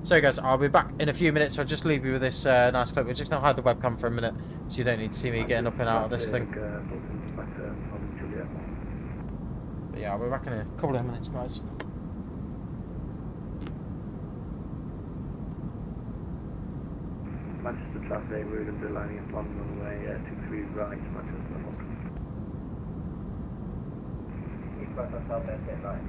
So guys, I'll be back in a few minutes. I'll just leave you with this nice clip. We're just going to hide the webcam for a minute, so you don't need to see me getting up and out of this thing. But yeah, I'll be back in a couple of minutes, guys. Manchester traffic, we're going to be lining up on runway 23 right, Manchester. East South End, right.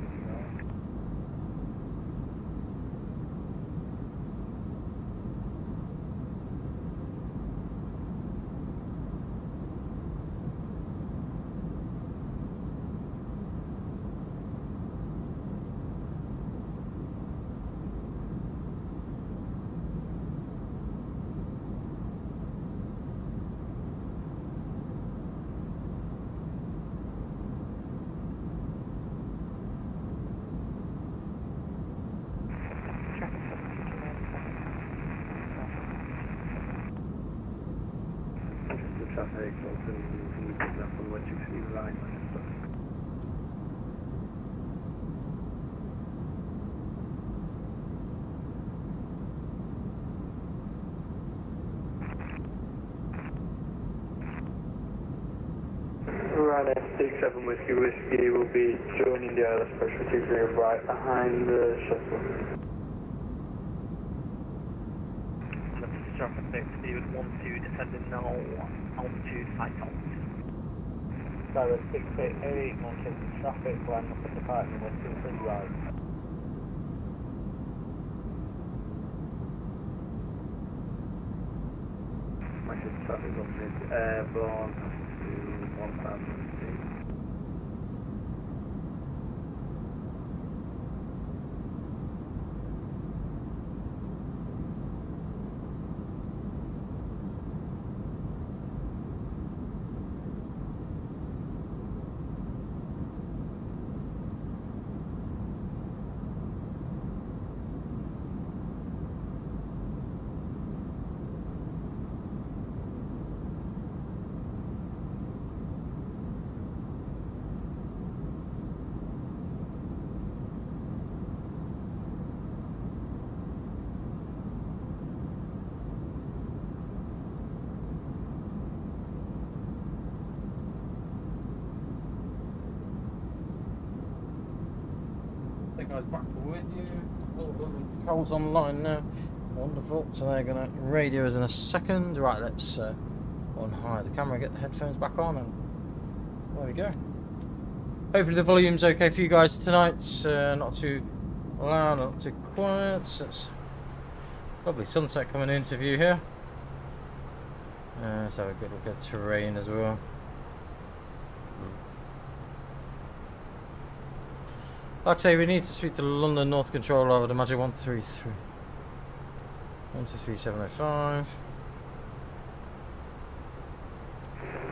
Traffic, also we pick up on what you see right, Manchester. Right, 67 Whiskey Whiskey will be joining the Airbus Specialty right behind the shuttle. Traffic 60 would want to descend in now, altitude 5 knots. Tower 688, Manchester traffic, line up at department with 23 right. Manchester traffic limited, airborne to 1000 feet. Okay guys, back with you. All the controls online now. Wonderful. So they're gonna radio us in a second. Right, let's unhide the camera, get the headphones back on, and there we go. Hopefully the volume's okay for you guys tonight. Not too loud, not too quiet. It's lovely sunset coming into view here. Let's have a good look at terrain as well. Like I say, we need to speak to London North Control. I would imagine 123705.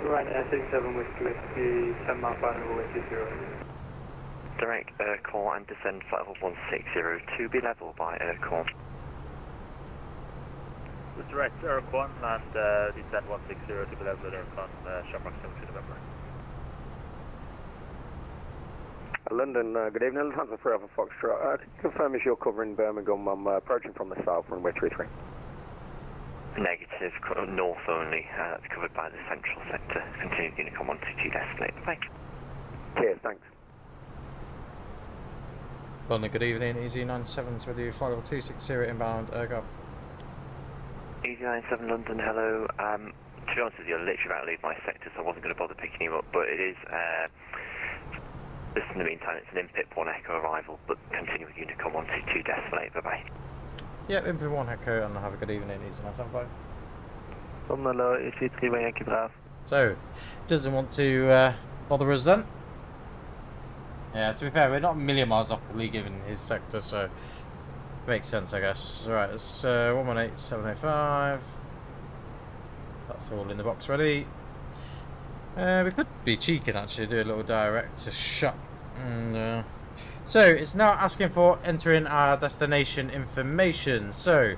Right, 67 Whiskey, 10 mile final, which is 0. Direct Aircon and descend flight level 160 to be level by Aircon. Direct Aircon and descend 160 to be level with Aircon, Shamrock 72 November. London, good evening. Lufthansa 3 Alpha Foxtrot. Confirm if you're covering Birmingham. I'm approaching from the south, runway 33. Negative, north only. That's covered by the central sector. Continue Unicom 122 escalate. Bye. Cheers, thanks. London, good evening. Easy 97s with you. Flight level 260 inbound. Go. Easy 97 London, hello. To be honest with you, I literally about to leave my sector, so I wasn't going to bother picking you up, but it is. Just in the meantime, it's an IMPIP 1 Echo arrival, but continue with Unicom 122 escalate. Bye bye. Yeah, IMPIP 1 Echo, and have a good evening. Easy 975. Hello, EG3 by Yankee Bravo. So, doesn't want to bother us then. Yeah, to be fair, we're not a million miles off the league given his sector, so makes sense, I guess. Right, it's 118705. That's all in the box ready. We could be cheeky and actually do a little direct to shop. And, so it's now asking for entering our destination information. So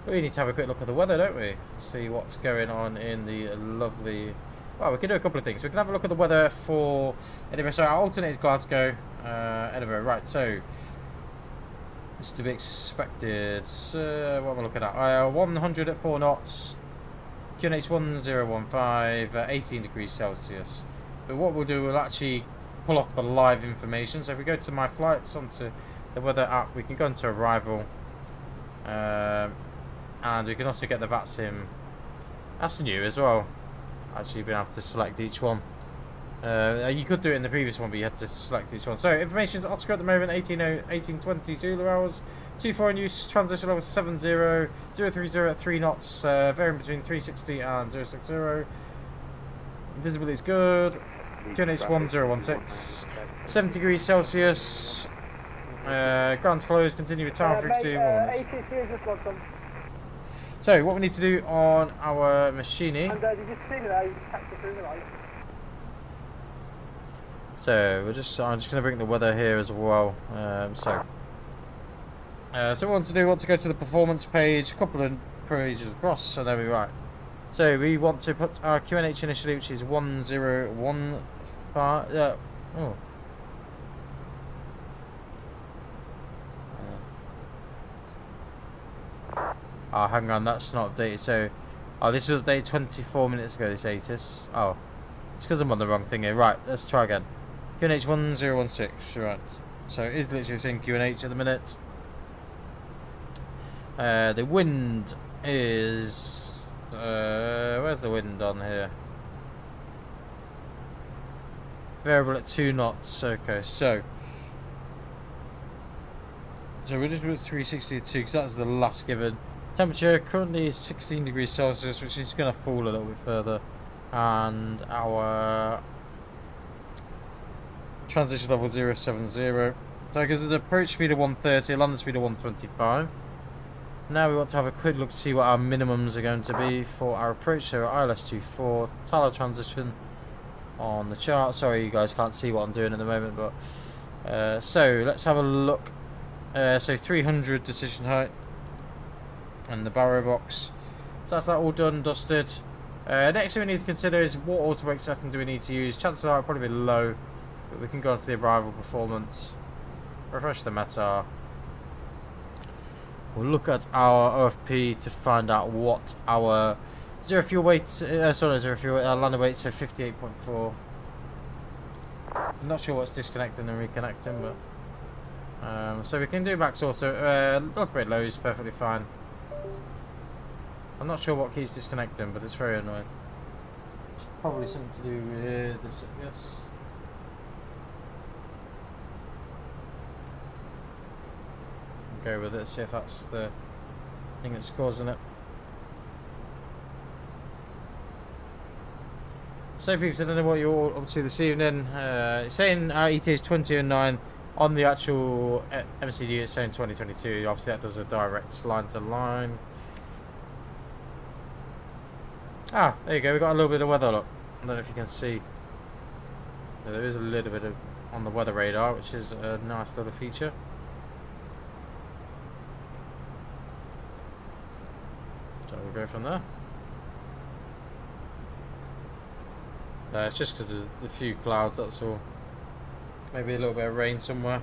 we need to have a quick look at the weather, don't we? See what's going on in the lovely. Well, we can do a couple of things. We can have a look at the weather for Edinburgh. So our alternate is Glasgow, Edinburgh. Right. So it's to be expected. What am I looking at? 100 at 4 knots. QNH 1015, 18 degrees Celsius. But what we'll do, we'll actually pull off the live information. So if we go to my flights onto the weather app, we can go into arrival, and we can also get the Vatsim. That's new as well. Actually, being able to select each one. You could do it in the previous one, but you had to select each one. So information is Oscar at the moment, 1820 Zulu hours. 24 in use, transition level 70, 030 at 3 knots, varying between 360 and 060. Visibility is good. QNH 1016, 70 degrees Celsius. Ground's closed, continue with tower frequency. So, what we need to do on our machine. So, I'm just going to bring the weather here as well. So what we want to do, we want to go to the performance page, a couple of pages across, so there we right. So we want to put our QNH initially, which is 1015. Hang on, that's not updated. So, this was updated 24 minutes ago. This ATIS. Oh, it's because I'm on the wrong thing here. Right, let's try again. QNH 1016. Right. So it is literally saying QNH at the minute. The wind is where's the wind on here? Variable at 2 knots. Okay, so we're just with 362 because that's the last given. Temperature currently is 16 degrees Celsius, which is going to fall a little bit further, and our transition level 070. So because of the approach speed of 130, landing speed of 125. Now we want to have a quick look to see what our minimums are going to be for our approach. So ILS24, Tyler transition on the chart. Sorry you guys can't see what I'm doing at the moment, but so let's have a look. So 300 decision height and the barrow box. So that's that all done, dusted. Next thing we need to consider is what auto brake setting do we need to use. Chances are it'll probably be low, but we can go on to the arrival performance. Refresh the METAR. We'll look at our OFP to find out what our zero fuel weight, landing weight, so 58.4. I'm not sure what's disconnecting and reconnecting, but So we can do max auto, autobrake low is perfectly fine. I'm not sure what keys disconnecting, but it's very annoying. It's probably something to do with this, I guess. Go with it, see if that's the thing that's causing it. So people, I don't know what you're all up to this evening. It's saying our ETA is 2009 on the actual MCD. It's saying 2022. Obviously that does a direct line to line. Ah, there you go. We got a little bit of weather. Look, I don't know if you can see. There is a little bit of on the weather radar, which is a nice little feature. So we'll go from there. It's just because of the few clouds, that's all. Maybe a little bit of rain somewhere.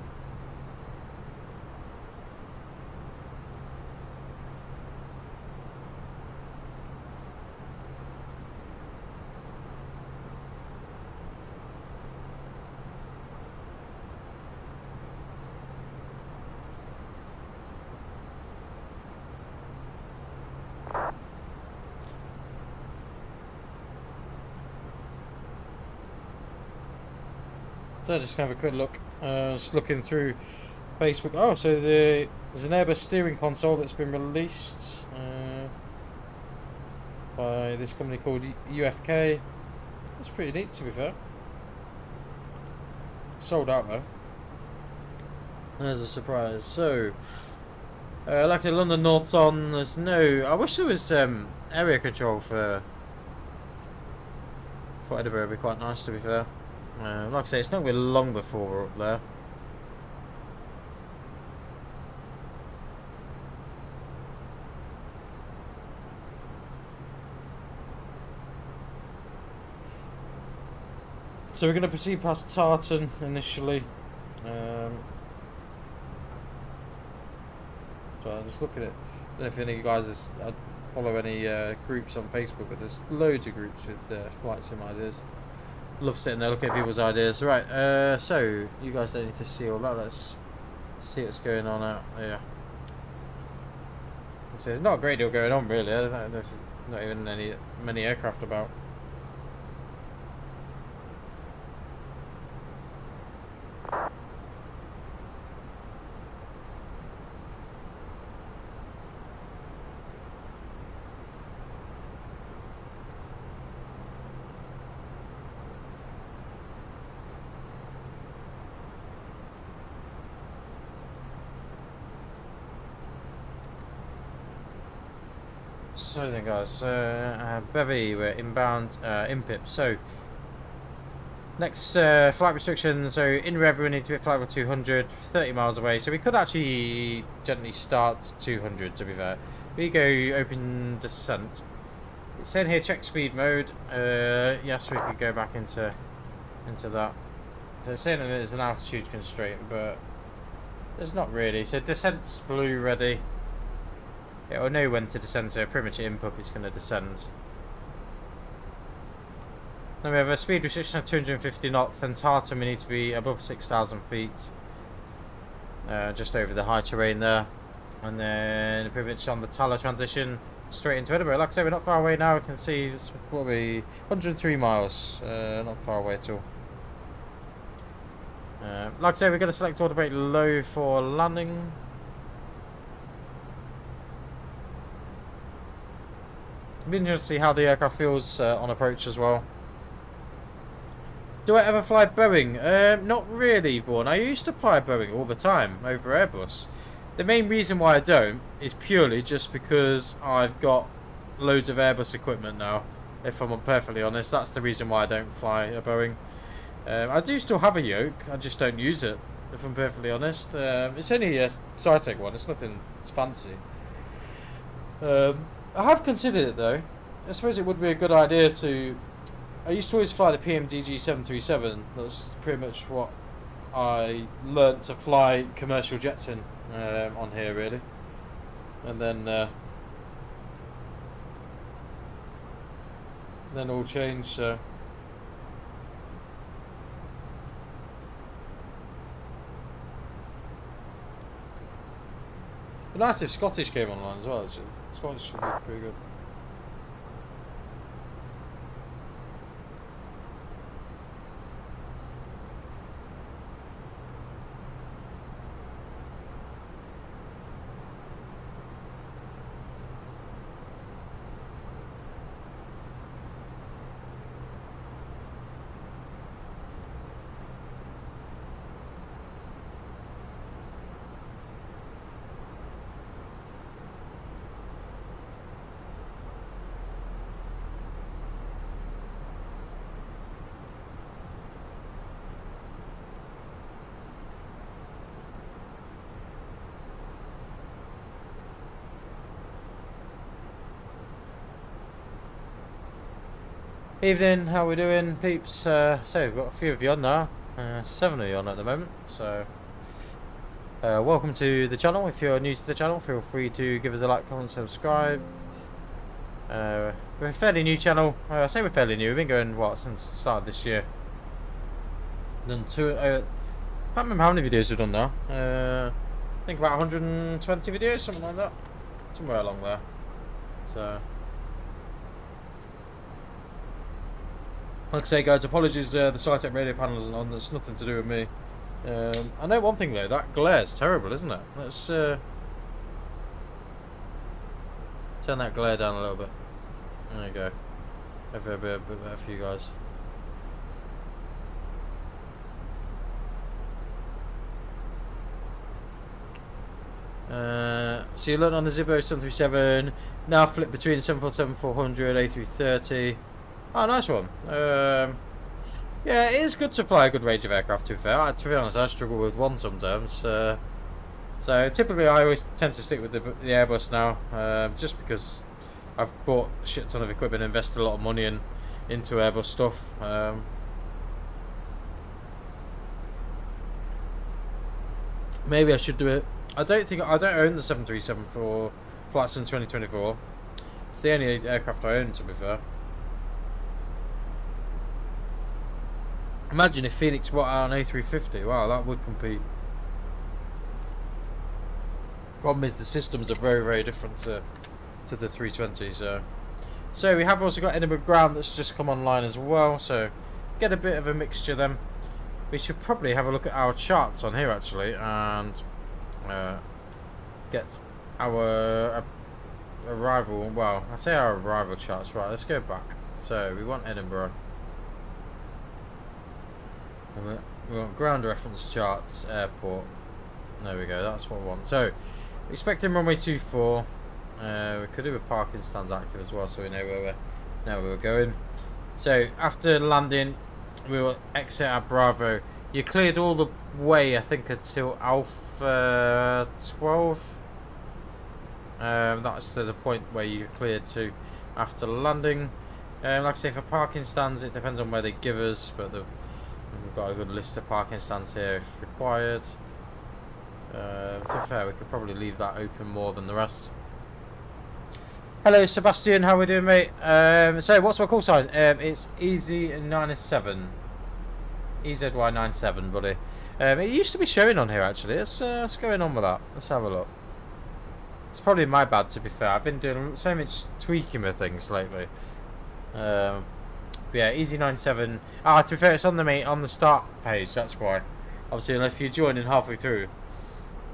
So just have a quick look. Just looking through Facebook. Oh, so there's an Airbus steering console that's been released by this company called UFK. That's pretty neat, to be fair. Sold out though. There's a surprise. So, like the London North's on. There's no. I wish there was area control for Edinburgh. It'd be quite nice, to be fair. Like I say, it's not going to be long before we're up there. So we're going to proceed past Tartan initially. So I'll just look at it. I don't know if any of you guys follow any groups on Facebook, but there's loads of groups with flight sim ideas. Love sitting there looking at people's ideas. Right, so you guys don't need to see all that. Let's see what's going on out there. So there's not a great deal going on really. I don't know if there's not even many aircraft about. So then guys, Bevy, we're inbound, IMPIP. So next flight restriction, so in rev we need to be at flight level 200, 30 miles away, so we could actually gently start 200 to be fair. We go open descent. It's saying here check speed mode. Yes, we could go back into that. So it's saying that there's an altitude constraint, but there's not really. So descent's blue ready. It will know when to descend, so pretty much input it's going to descend. Then we have a speed restriction of 250 knots, then Tartan we need to be above 6,000 feet. Just over the high terrain there. And then pretty much on the Tala transition straight into Edinburgh. Like I say, we're not far away now, we can see it's probably 103 miles, not far away at all. Like I say, we're going to select autobrake low for landing. It'll be interesting to see how the aircraft feels on approach as well. Do I ever fly Boeing? Not really, Vaughan. I used to fly Boeing all the time over Airbus. The main reason why I don't is purely just because I've got loads of Airbus equipment now. If I'm perfectly honest, that's the reason why I don't fly a Boeing. I do still have a yoke, I just don't use it, if I'm perfectly honest. It's only a Cytec one, it's nothing it's fancy. I have considered it though. I suppose it would be a good idea to... I used to always fly the PMDG 737. That's pretty much what I learnt to fly commercial jets in on here really. And then all changed, so... But nice if Scottish came online as well. Scottish should be pretty good. Evening, how we doing, peeps? So we've got a few of you on now, 7 of you on at the moment, so welcome to the channel. If you're new to the channel, feel free to give us a like, comment, subscribe. We're a fairly new channel. I say we're fairly new, we've been going, what, since the start of this year. Done two, I can't remember how many videos we've done now. I think about 120 videos, something like that. Somewhere along there. So... like I say, guys, apologies, the SciTech radio panel isn't on. That's nothing to do with me. I know one thing though, that glare's terrible, isn't it? Let's turn that glare down a little bit. There you go. Hopefully a bit better for you guys. So you learn on the Zippo 737. Now flip between 747-400, A330. Oh, nice one. Yeah, it is good to fly a good range of aircraft, to be fair. To be honest, I struggle with one sometimes. So typically I always tend to stick with the Airbus now, just because I've bought a shit ton of equipment, invested a lot of money into Airbus stuff. Maybe I should do it. I don't own the 737 for Flight Sim 2024. It's the only aircraft I own, to be fair. Imagine if Phoenix brought out an A350. Wow, that would compete. Problem is the systems are very, very different to the 320. So we have also got Edinburgh ground that's just come online as well. So get a bit of a mixture then. We should probably have a look at our charts on here actually and get our arrival. Well, I say our arrival charts. Right, let's go back. So we want Edinburgh. We want ground reference charts, airport. There we go, that's what we want. So, expecting runway 24. We could do a parking stands active as well, so we know where we're going. So, after landing, we will exit our Bravo. You cleared all the way, I think, until Alpha 12. That's the point where you cleared to after landing. Like I say, for parking stands, it depends on where they give us, but we've got a good list of parking stands here if required. To be fair, we could probably leave that open more than the rest. Hello Sebastian, how we doing, mate? So what's my call sign? It's EZ97. EZY97, buddy. It used to be showing on here actually. What's going on with that? Let's have a look. It's probably my bad, to be fair. I've been doing so much tweaking with things lately. Yeah, EZ97. To be fair, it's on the start page. That's why. Obviously, if you're joining halfway through,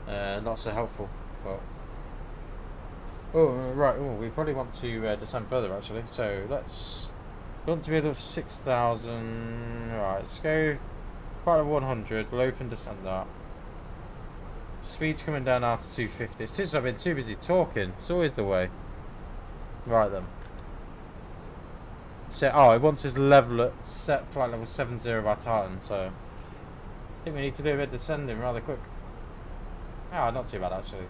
not so helpful. But right. Oh, we probably want to descend further actually. So we want to be able to 6,000. Right, let's go. Part of 100. We'll open descend that. Speed's coming down now to 250. It's just I've been too busy talking. It's always the way. Right then. So, it wants his level at set flight level 70 of our Titan, so I think we need to do a bit of descending rather quick. Not too bad actually.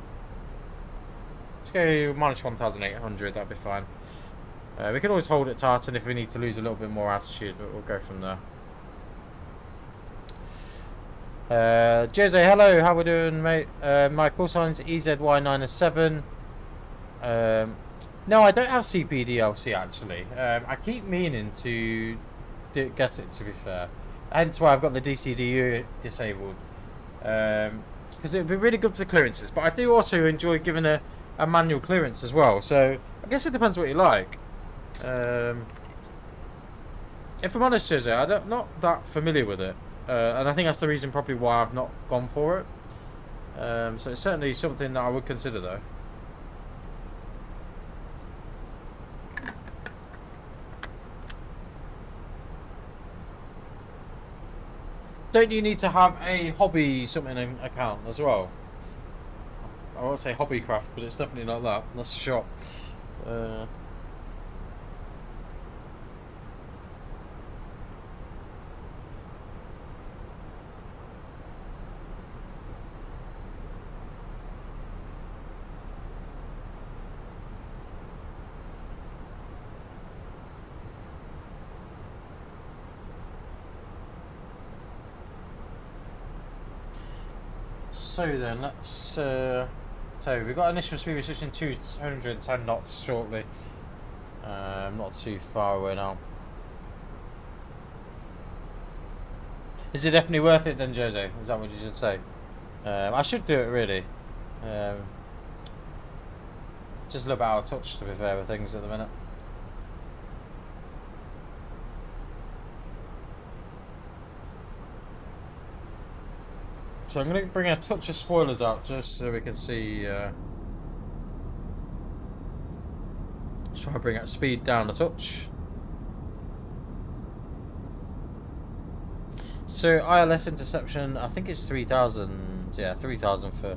Let's go minus 1,800, that'd be fine. We can always hold at Tartan if we need to lose a little bit more altitude, but we'll go from there. Jose, hello, how we doing, mate? My call sign is EZY97. No, I don't have CPDLC actually. I keep meaning to get it, to be fair. Hence why I've got the DCDU disabled. because it would be really good for the clearances. But I do also enjoy giving a manual clearance as well. So I guess it depends what you like. If I'm honest, Susie, I'm not that familiar with it, and I think that's the reason probably why I've not gone for it. So it's certainly something that I would consider, though. Don't you need to have a hobby something account as well? I won't say hobbycraft, but it's definitely not that. That's a shop. So then, let's. So we've got initial speed restriction 210 knots shortly. Not too far away now. Is it definitely worth it then, Jose? Is that what you should say? I should do it really. Just a little bit out of touch, to be fair, with things at the minute. So I'm going to bring a touch of spoilers out just so we can see. Try to bring that speed down a touch. So ILS interception, I think it's 3,000. Yeah, 3,000 for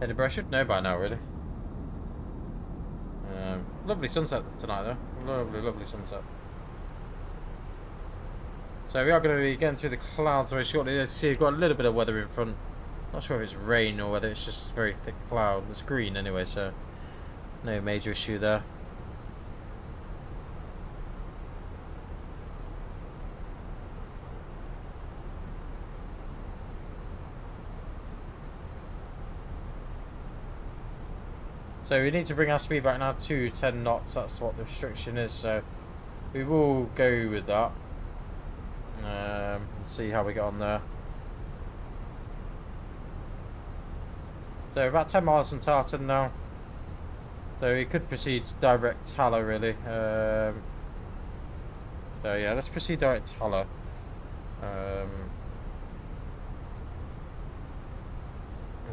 Edinburgh. I should know by now, really. Lovely sunset tonight, though. Lovely, lovely sunset. So we are going to be getting through the clouds very shortly. As you see, we've got a little bit of weather in front. Not sure if it's rain or whether it's just very thick cloud. It's green anyway, so no major issue there. So we need to bring our speed back now to 10 knots. That's what the restriction is. So we will go with that. And see how we get on there. So about 10 miles from Tartan now. So we could proceed direct to Haller really. So yeah, let's proceed direct to Haller.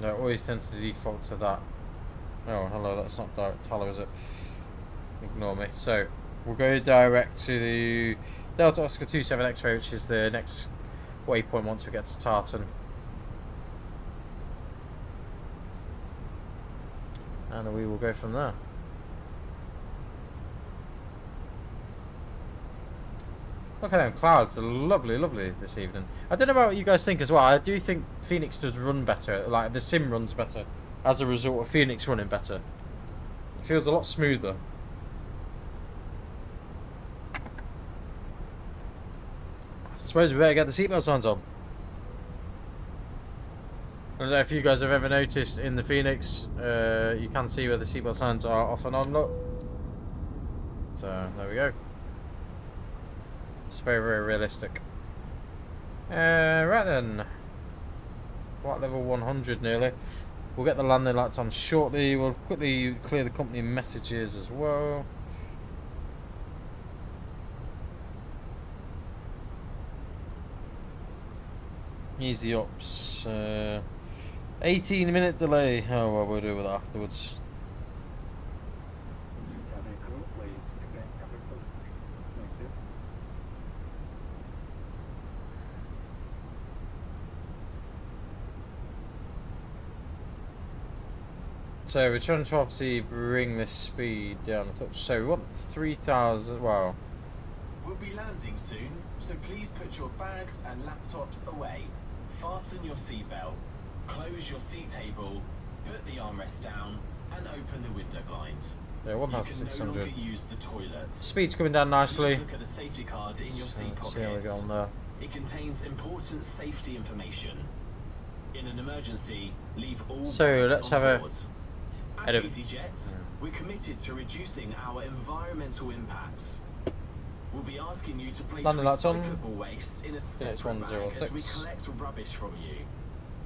That always tends to default to that. Oh, hello, that's not direct to Haller, is it? Ignore me. So we'll go direct to the Delta Oscar 27 X-ray, which is the next waypoint once we get to Tartan. And we will go from there. Look at them clouds, they're lovely, lovely this evening. I don't know about what you guys think as well. I do think Phoenix does run better, like the sim runs better as a result of Phoenix running better. It feels a lot smoother. I suppose we better get the seatbelt signs on. I don't know if you guys have ever noticed in the Phoenix, you can see where the seatbelt signs are off and on, look. So, there we go. It's very, very realistic. Right then. What, level 100 nearly. We'll get the landing lights on shortly. We'll quickly clear the company messages as well. Easy ops. 18-minute delay. Oh, well, we'll deal with that afterwards. So we're trying to obviously bring this speed down a touch. So we want 3,000. Wow. We'll be landing soon, so please put your bags and laptops away. Fasten your seatbelt, close your seat table, put the armrest down, and open the window blinds. Yeah, 1,600. No longer use the toilet. Speed's coming down nicely. Please look at the safety card in your seat pockets. See how we go on there. It contains important safety information. In an emergency, leave all So let's have a. At Easyjet, we're committed to reducing our environmental impacts. We'll be asking you to place Landing lights on. recyclable waste in a separate bag as we collect rubbish from you.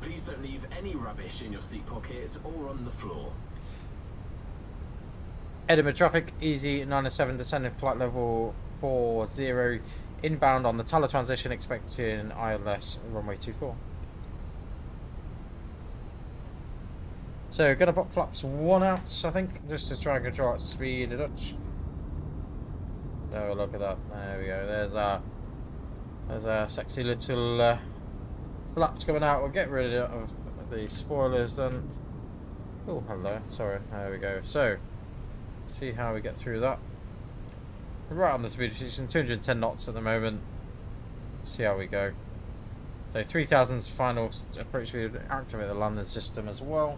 Please don't leave any rubbish in your seat pockets or on the floor. Edinburgh traffic, easy 907 descending flight level 40, inbound on the Taller transition, expecting ILS runway 24. So, gonna put flaps 1 out, I think, just to try and control our speed a touch. Oh, look at that. There we go. There's our sexy little flaps coming out. We'll get rid of the spoilers then. Oh, hello. Sorry. There we go. So, see how we get through that. We're right on the speed restriction, 210 knots at the moment. See how we go. So 3000's final approach speed. Activate the landing system as well.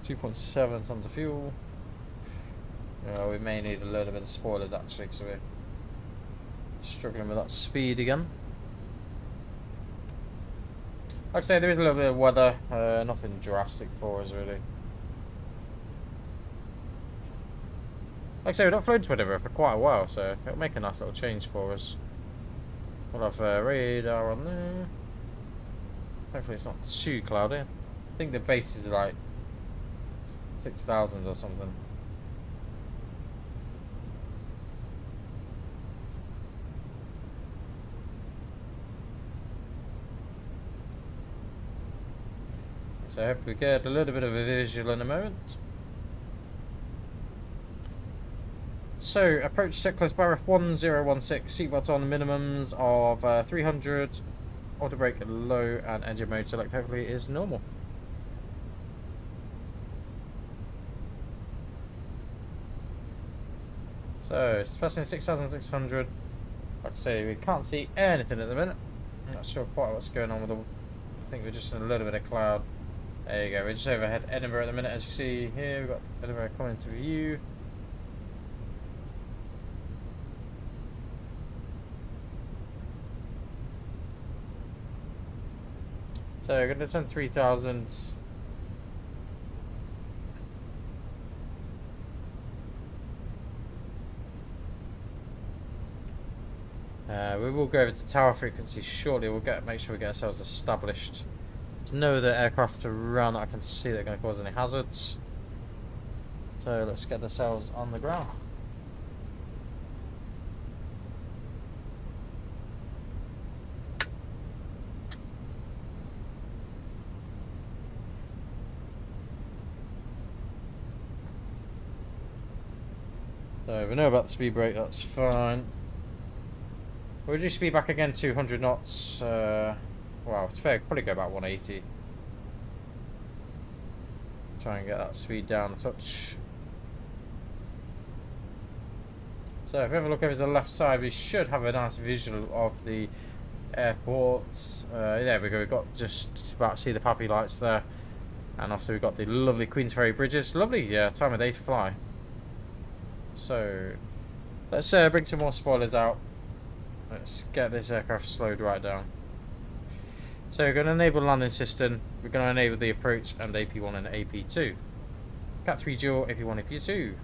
2.7 tons of fuel. We may need a little bit of spoilers actually, because we're struggling with that speed again. Like I say, there is a little bit of weather, nothing drastic for us really. Like I say, we've not flown to Edinburgh for quite a while, so it'll make a nice little change for us. We'll have radar on there. Hopefully it's not too cloudy. I think the base is like 6,000 or something. So hopefully we get a little bit of a visual in a moment. So approach checklist BRI 1016, seatbelt on, minimums of 300, auto brake low, and engine mode select hopefully is normal. So it's passing 6,600. Like I say, we can't see anything at the minute. I'm not sure quite what's going on with the. I think we're just in a little bit of cloud. There you go. We're just overhead Edinburgh at the minute, as you see here. We've got Edinburgh coming into view. So we're going to send 3,000. We will go over to tower frequency shortly. We'll make sure we get ourselves established. There's no other aircraft around that I can see that are going to cause any hazards. So let's get ourselves on the ground. So we know about the speed brake, that's fine. We'll reduce speed back again to 200 knots. Well, it's fair, probably go about 180. Try and get that speed down a touch. So if we have a look over to the left side, we should have a nice visual of the airport. There we go, we've got just about to see the Pappy lights there. And also we've got the lovely Queensferry bridges. Lovely time of day to fly. So let's bring some more spoilers out. Let's get this aircraft slowed right down. So we're going to enable landing system. We're going to enable the approach and AP1 and AP2. Cat 3 dual, AP1, AP2.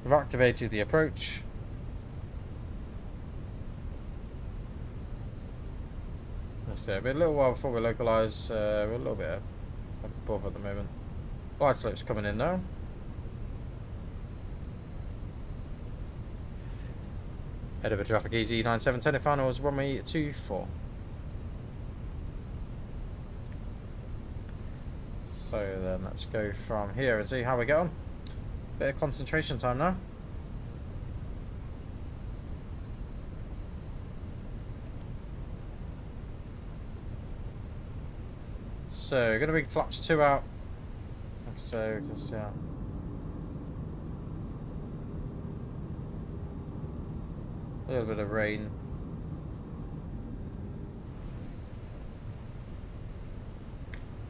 We've activated the approach. Let's see, it'll be a little while before we localise. We're a little bit above at the moment. Glide slope's coming in now. Edinburgh traffic easy 9710 finals runway 24. So then let's go from here and see how we get on. Bit of concentration time now. So gonna bring flaps 2 out. So just a little bit of rain.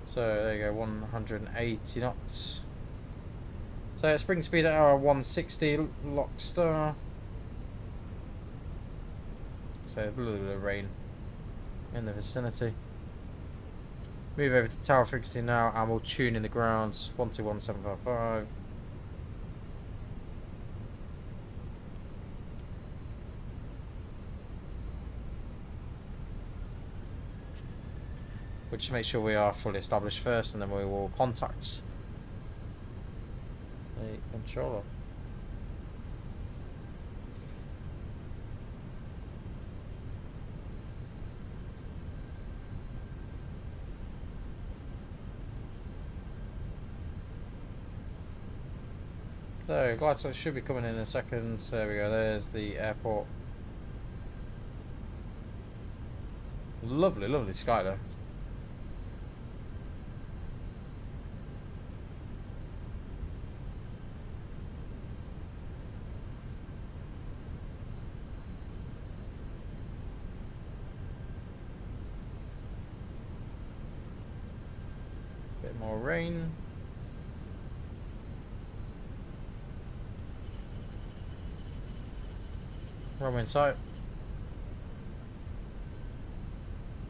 So there you go, 180 knots. So spring speed at hour 160, lock star. So a little bit of rain in the vicinity. Move over to tower frequency now and we'll tune in the grounds 121755. We'll just make sure we are fully established first, and then we will contact the controller. So, glide should be coming in a second. There we go, there's the airport. Lovely, lovely sky though. Bit more rain. Runway in sight.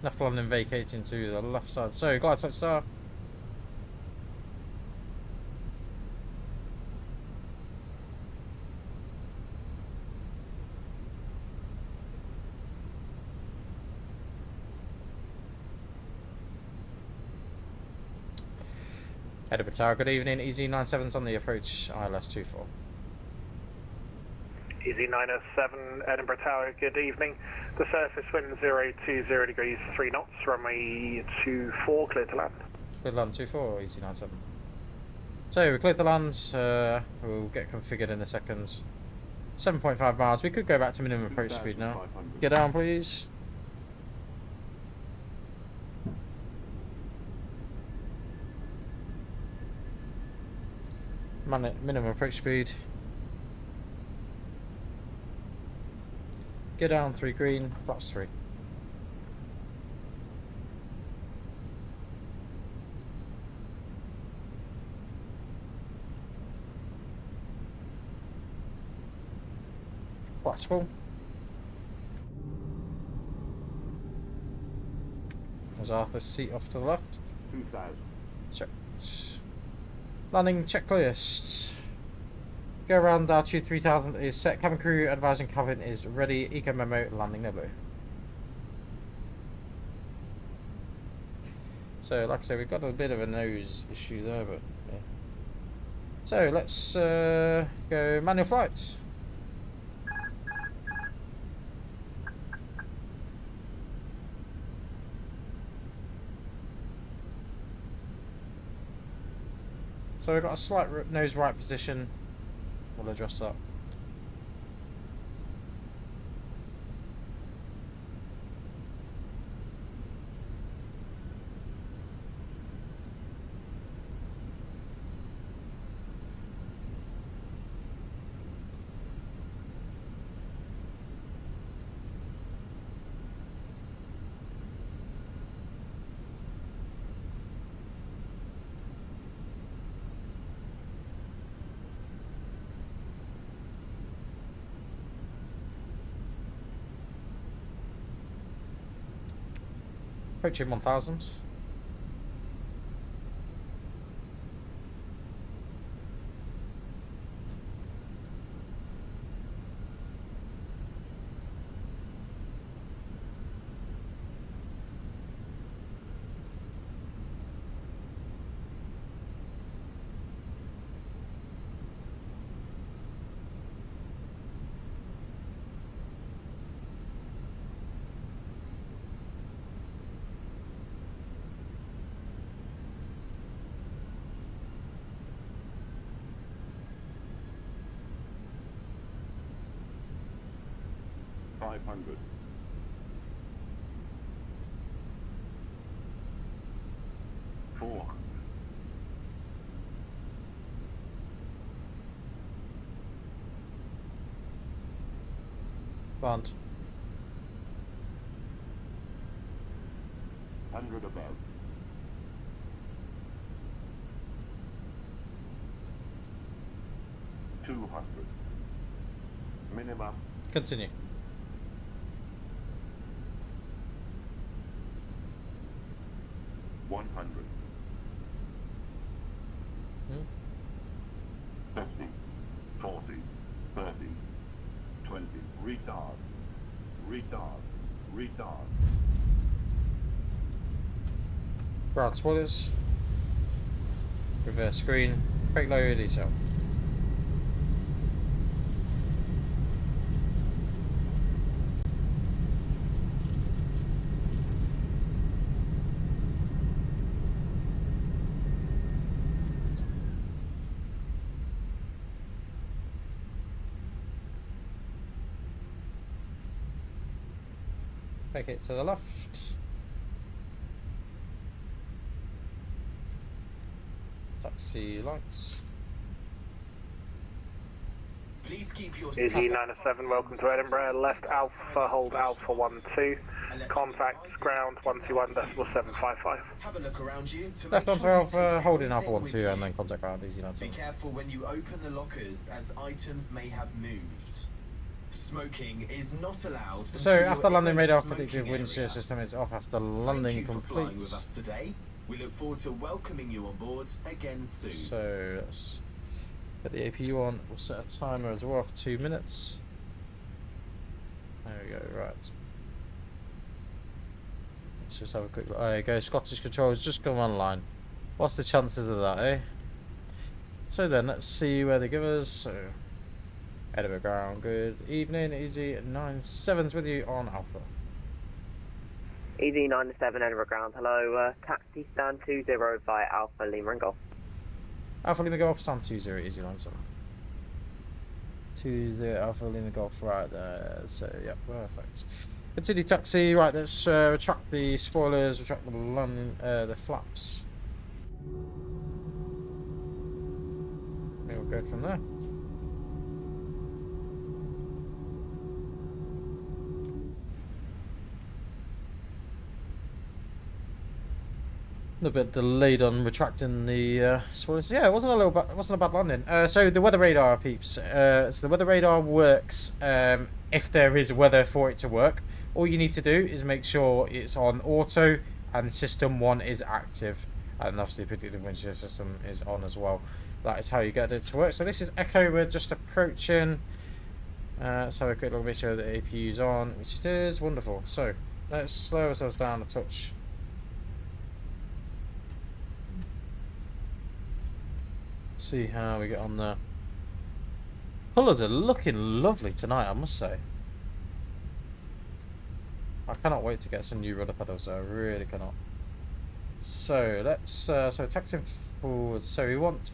Left landing vacating to the left side. So, glide side start. Edinburgh Tower, good evening. EZ97's on the approach, ILS 24. EZ907, Edinburgh Tower, good evening. The surface wind 020 degrees, 3 knots, runway 24, clear to land. Clear to land 24, EZ97. So, we cleared the land, we'll get configured in a second. 7.5 miles, we could go back to minimum approach speed now. Get down, please. Minimum approach speed. Get down 3 green, flaps 3. Flaps full. There's Arthur's seat off to the left. 2000. Checked. Landing checklist. Go around altitude 3000 is set. Cabin crew advising cabin is ready. Eco memo landing no blue. So, like I said, we've got a bit of a nose issue there, but yeah. So let's go manual flight. So we've got a slight nose right position. We'll address that. Approaching 1000. $500. $400. Land. 100 above. 200. Minimum. Continue. 100. 50, 40, 30, 20. Retard. Retard. Retard. Ground spoilers. Reverse screen. Brake load, decel. Take it to the left. Taxi lights. Please keep your Easy 907, welcome to Edinburgh. Left Alpha, hold Alpha 12. Contacts ground 121.755. Have a look around you. Left onto Alpha, holding Alpha 12, and then contact ground. Easy 907. Be careful when you open the lockers, as items may have moved. Smoking is not allowed. So after landing, radar predictive wind shear system is off after landing complete. With us today. We look forward to welcoming you on board again soon. So let's put the APU on. We'll set a timer as well for 2 minutes. There we go. Right. Let's just have a quick look. There you go. Scottish controls just come online. What's the chances of that, eh? So then, let's see where they give us. So Edinburgh ground. Good evening. Easy 97's with you on Alpha. Easy 97 Edinburgh ground. Hello. Taxi stand 20 by Alpha Lima and Golf. Alpha Lima Golf, stand 20, Easy 97. 20 Alpha Lima Golf, right there. So, yeah, perfect. Continue taxi. Right, let's retract the spoilers, retract the flaps. We'll go from there. A little bit delayed on retracting the spoilers. Yeah, it wasn't a bad landing. So the weather radar, peeps. So the weather radar works if there is weather for it to work. All you need to do is make sure it's on auto and system 1 is active, and obviously predictive wind shear system is on as well. That is how you get it to work. So this is Echo. We're just approaching. Let's have a quick look, make sure the APU's on, which it is. Wonderful. So let's slow ourselves down a touch. See how we get on there. Colours are looking lovely tonight, I must say. I cannot wait to get some new rudder pedals, so I really cannot. So let's so taxiing forward. So we want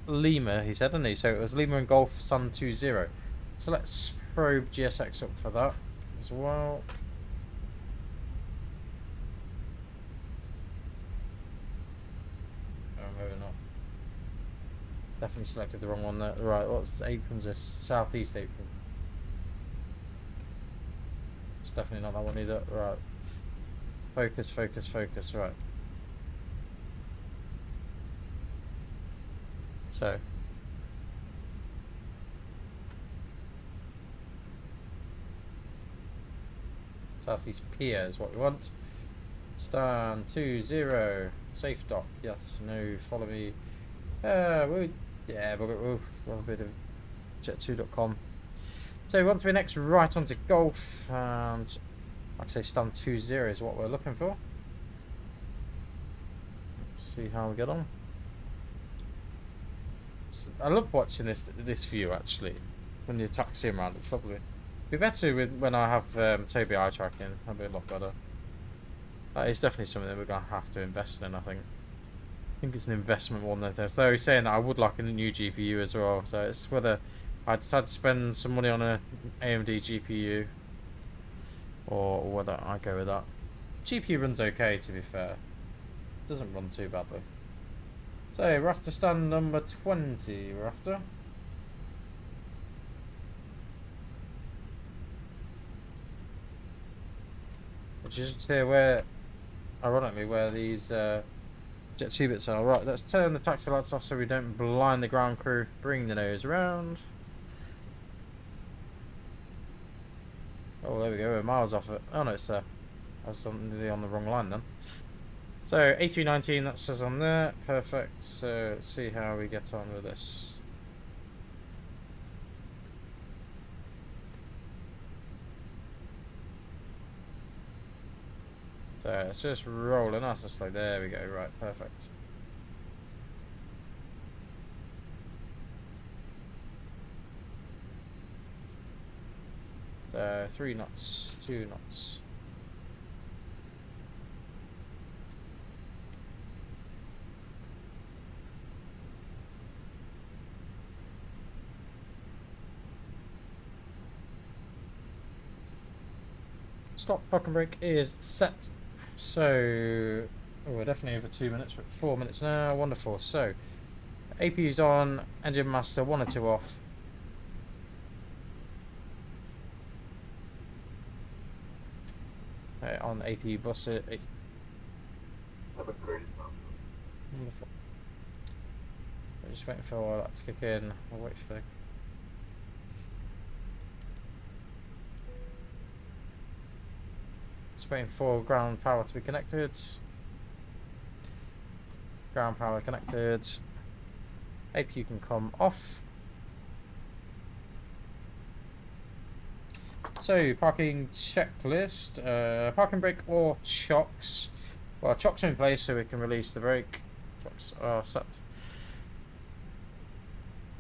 Lima, he said, didn't he? So it was Lima and Golf Sun 20. So let's probe GSX up for that as well. Oh, maybe not. Definitely selected the wrong one there. Right, what's apron's this? Southeast apron. It's definitely not that one either. Right. Focus, focus, focus. Right. So. Southeast Pier is what we want. Stand 20. Safe dock. Yes. No. Follow me. Yeah, we'll a bit of jet2.com. So we want to be next right onto Golf, and like I say, stand 20 is what we're looking for. Let's see how we get on. I love watching this view actually when you're taxiing around. It's lovely. It'd be better when I have Tobii eye tracking. That'd be a lot better. That is definitely something that we're gonna have to invest in, I think. I think it's an investment one there. So he's saying that I would like a new GPU as well. So it's whether I decide to spend some money on an AMD GPU or whether I go with that. GPU runs okay, to be fair. It doesn't run too badly. So we're after stand number 20. We're after. Which is here where, ironically, where these jet 2 bits are. Right, let's turn the taxi lights off so we don't blind the ground crew. Bring the nose around. Oh, there we go. We're miles off it. Oh no, it's I was on the wrong line then. So A319, that says on there. Perfect. So let's see how we get on with this. So it's just rolling nice and slow. There we go. Right, perfect. So 3 knots, 2 knots. Stop parking brake is set. So we're definitely over 2 minutes. We're at 4 minutes now. Wonderful. So APU's on, engine master 1 or 2 off. On APU bus it. Wonderful. We're just waiting for that to kick in. I'll wait for the waiting for ground power to be connected. Ground power connected. APU can come off. So parking checklist. Parking brake or chocks. Well, chocks are in place so we can release the brake. Chocks are set.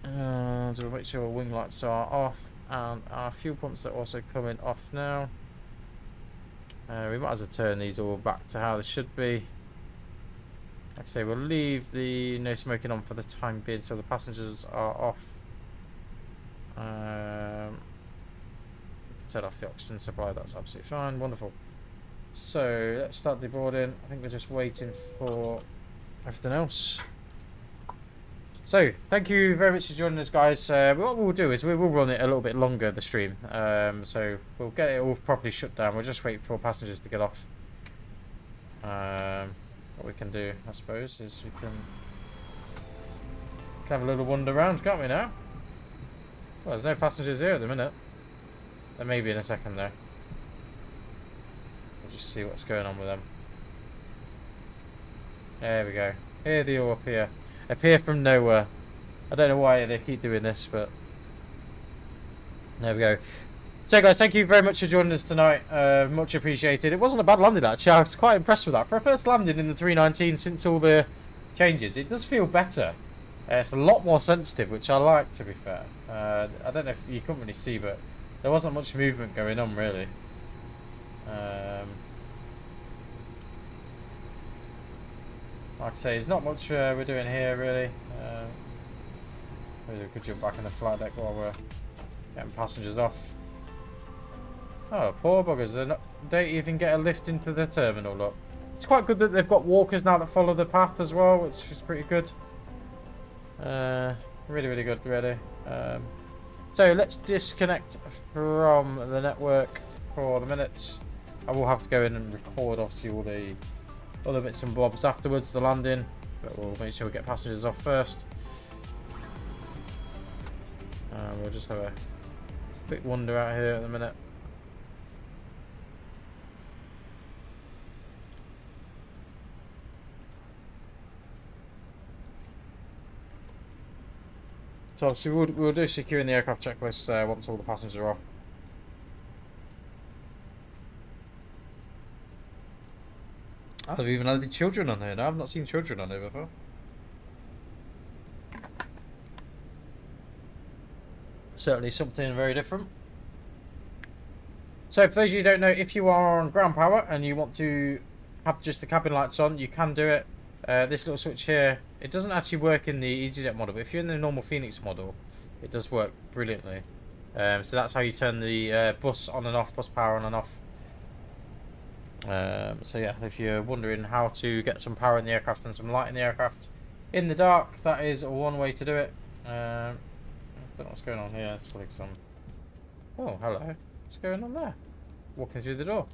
And we'll make sure wing lights are off and our fuel pumps are also coming off now. We might as well turn these all back to how they should be. Like I say, we'll leave the no smoking on for the time being so the passengers are off. We can turn off the oxygen supply, that's absolutely fine, wonderful. So let's start deboarding. I think we're just waiting for everything else. So, thank you very much for joining us, guys. What we'll do is we will run it a little bit longer, the stream. So, we'll get it all properly shut down. We'll just wait for passengers to get off. What we can do, I suppose, is we can have a little wander around, can't we now? Well, there's no passengers here at the minute. There may be in a second, though. We'll just see what's going on with them. There we go. Here they all appear from nowhere. I don't know why they keep doing this, but there we go. So guys, thank you very much for joining us tonight. Much appreciated. It wasn't a bad landing actually. I was quite impressed with that. For a first landing in the 319 since all the changes, it does feel better. It's a lot more sensitive, which I like, to be fair. I don't know if you couldn't really see, but there wasn't much movement going on really. Like I say, there's not much we're doing here really. Maybe we could jump back in the flight deck while we're getting passengers off. Oh, poor buggers. They don't even get a lift into the terminal, look. It's quite good that they've got walkers now that follow the path as well, which is pretty good. Really, really good, really. So let's disconnect from the network for the minute. I will have to go in and record, obviously, all the other bits and bobs afterwards, the landing, but we'll make sure we get passengers off first. We'll just have a quick wander out here at the minute. So obviously we'll do securing the aircraft checklist once all the passengers are off. Oh, they've even added children on here now. I've not seen children on here before. Certainly something very different. So for those of you who don't know, if you are on ground power and you want to have just the cabin lights on, you can do it. This little switch here, it doesn't actually work in the Easyjet model, but if you're in the normal Fenix model, it does work brilliantly. So that's how you turn the bus on and off, bus power on and off. So yeah, if you're wondering how to get some power in the aircraft and some light in the aircraft in the dark, that is one way to do it. I don't know what's going on here. Let's flick some. Oh, hello. What's going on there? Walking through the door.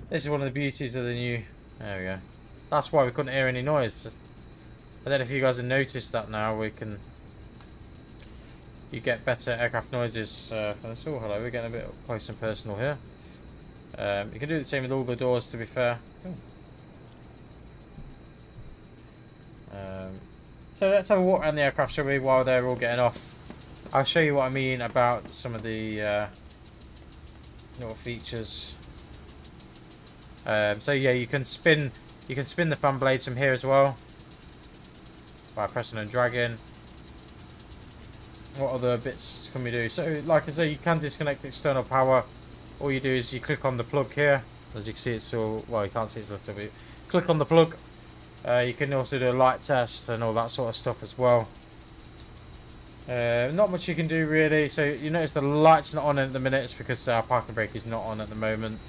This is one of the beauties of the new... There we go. That's why we couldn't hear any noise. I don't know if you guys have noticed that now. We can... You get better aircraft noises from this. Oh, hello. We're getting a bit close and personal here. You can do the same with all the doors, to be fair. So let's have a walk around the aircraft, shall we, while they're all getting off. I'll show you what I mean about some of the little features. So yeah, you can spin the fan blades from here as well by pressing and dragging. What other bits can we do? So like I say, you can disconnect external power. All you do is you click on the plug here. As you can see, it's all, well, you can't see it's a little bit. Click on the plug. You can also do a light test and all that sort of stuff as well. Not much you can do really. So you notice the light's not on at the minute. It's because our parking brake is not on at the moment.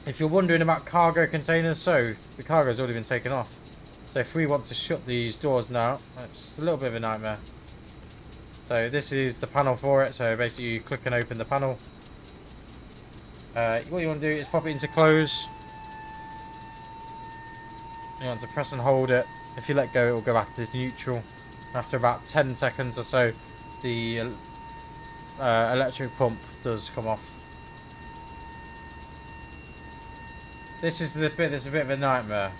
If you're wondering about cargo containers, so the cargo's already been taken off. So if we want to shut these doors now, it's a little bit of a nightmare. So this is the panel for it. So basically you click and open the panel. What you want to do is pop it into close. You want to press and hold it. If you let go, it will go back to neutral. After about 10 seconds or so, the electric pump does come off. This is the bit that's a bit of a nightmare.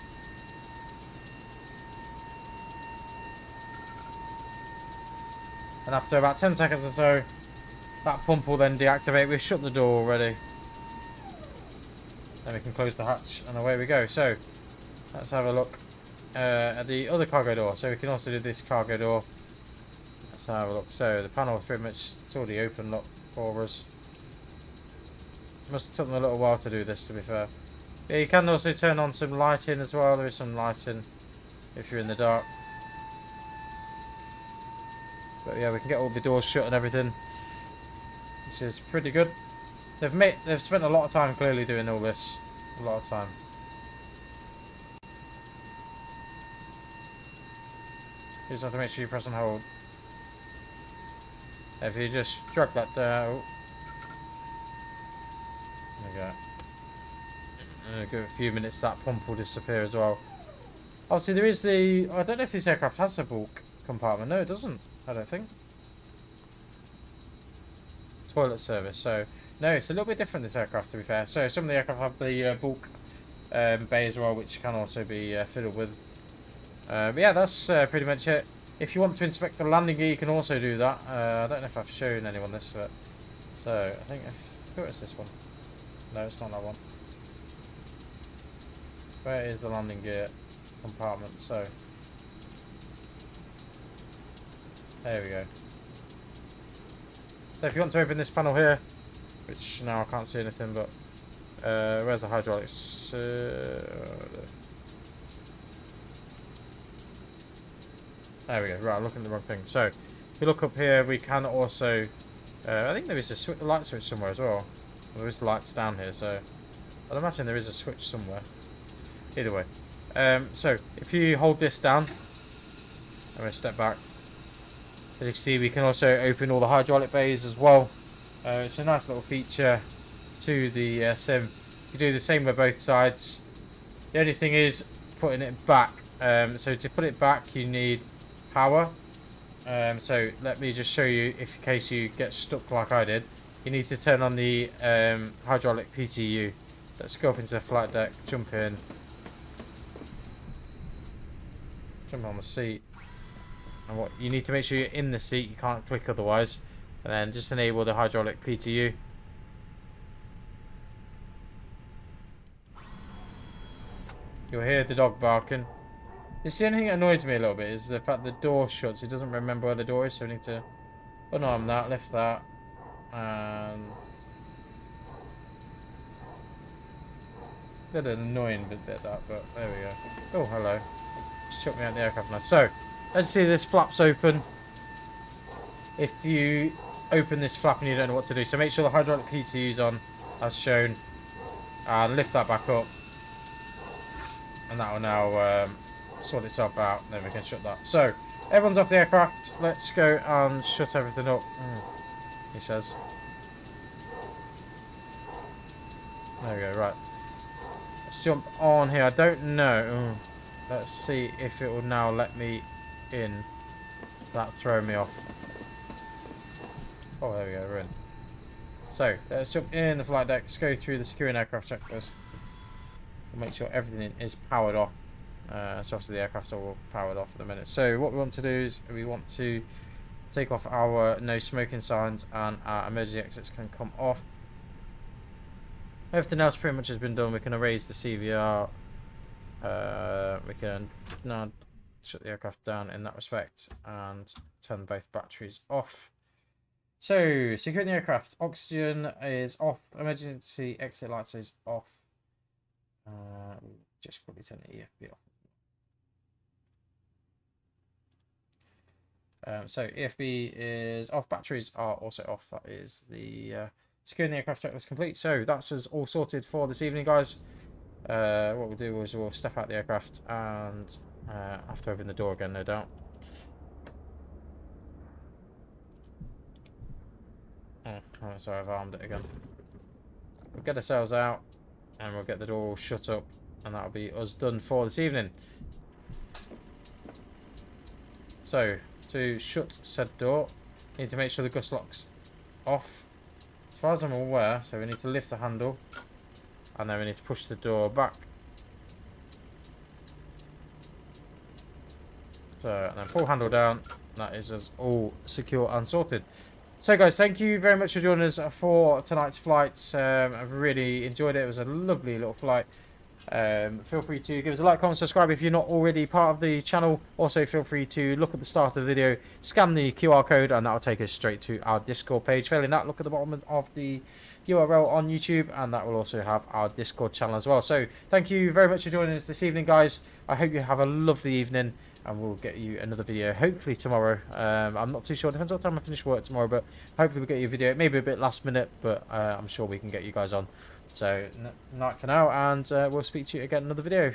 And after about 10 seconds or so, that pump will then deactivate. We've shut the door already. Then we can close the hatch and away we go. So, let's have a look at the other cargo door. So we can also do this cargo door. Let's have a look. So the panel is pretty much, it's already open up for us. Must have taken them a little while to do this, to be fair. Yeah, you can also turn on some lighting as well. There is some lighting if you're in the dark. But yeah, we can get all the doors shut and everything, which is pretty good. They've spent a lot of time clearly doing all this. A lot of time. You just have to make sure you press and hold. If you just drag that down. There you go. Give it a few minutes, that pump will disappear as well. Obviously there is the, I don't know if this aircraft has a bulk compartment. No, it doesn't, I don't think. Toilet service, so no, it's a little bit different, this aircraft, to be fair. So some of the aircraft have the bulk bay as well, which can also be fiddled with. But yeah, that's pretty much it. If you want to inspect the landing gear, you can also do that. I don't know if I've shown anyone this, but so I think who is this one? No, it's not that one. Where is the landing gear compartment? So there we go. So if you want to open this panel here, which now I can't see anything, but where's the hydraulics? There we go. Right, I'm looking at the wrong thing. So if you look up here, we can also I think there is a light switch somewhere as well. There is lights down here, so I'd imagine there is a switch somewhere. Either way. So if you hold this down, I'm going to step back. As you can see, we can also open all the hydraulic bays as well. It's a nice little feature to the sim. You do the same with both sides. The only thing is putting it back. So to put it back, you need power. So let me just show you, if in case you get stuck like I did. You need to turn on the hydraulic PTU. Let's go up into the flight deck, jump in. Jump on the seat. And what you need to make sure you're in the seat, you can't click otherwise. And then just enable the hydraulic PTU. You'll hear the dog barking. It's the only thing that annoys me a little bit is the fact the door shuts. It doesn't remember where the door is, so we need to unarm that, lift that, and a bit of an annoying bit that, but there we go. Oh, hello. Just chucked me out the aircraft now. So, as you see, this flap's open. If you open this flap and you don't know what to do, so make sure the hydraulic PTU is on, as shown, and lift that back up, and that will now sort itself out. Then we can shut that. So, everyone's off the aircraft. Let's go and shut everything up. He says. There we go. Right. Let's jump on here. I don't know. Let's see if it will now let me in. That throw me off. Oh, there we go. We're in. So, let's jump in the flight deck. Let's go through the securing aircraft checklist. We'll make sure everything is powered off. So obviously the aircraft's all powered off at the minute. So what we want to do is we want to take off our no smoking signs, and our emergency exits can come off. Everything else pretty much has been done. We can erase the CVR. We can now shut the aircraft down in that respect and turn both batteries off. So, securing the aircraft. Oxygen is off. Emergency exit lights is off. Just quickly turn the EFB off. So, EFB is off. Batteries are also off. That is the securing the aircraft checklist complete. So, that's us all sorted for this evening, guys. What we'll do is we'll step out the aircraft and have to open the door again, no doubt. Oh, sorry, I've armed it again. We'll get ourselves out and we'll get the door shut up, and that'll be us done for this evening. So, to shut said door, you need to make sure the gust lock's off. As far as I'm aware, so we need to lift the handle and then we need to push the door back. So, and then pull handle down. That is us all secure and sorted. So guys, thank you very much for joining us for tonight's flights. I've really enjoyed it. It was a lovely little flight. Feel free to give us a like, comment, subscribe if you're not already part of the channel. Also, feel free to look at the start of the video, scan the QR code, and that'll take us straight to our Discord page. Failing that, look at the bottom of the URL on YouTube, and that will also have our Discord channel as well. So, thank you very much for joining us this evening, guys. I hope you have a lovely evening, and we'll get you another video hopefully tomorrow. I'm not too sure, depends what time I finish work tomorrow, but hopefully we'll get you a video, maybe a bit last minute, but I'm sure we can get you guys on. So, night for now, and we'll speak to you again in another video.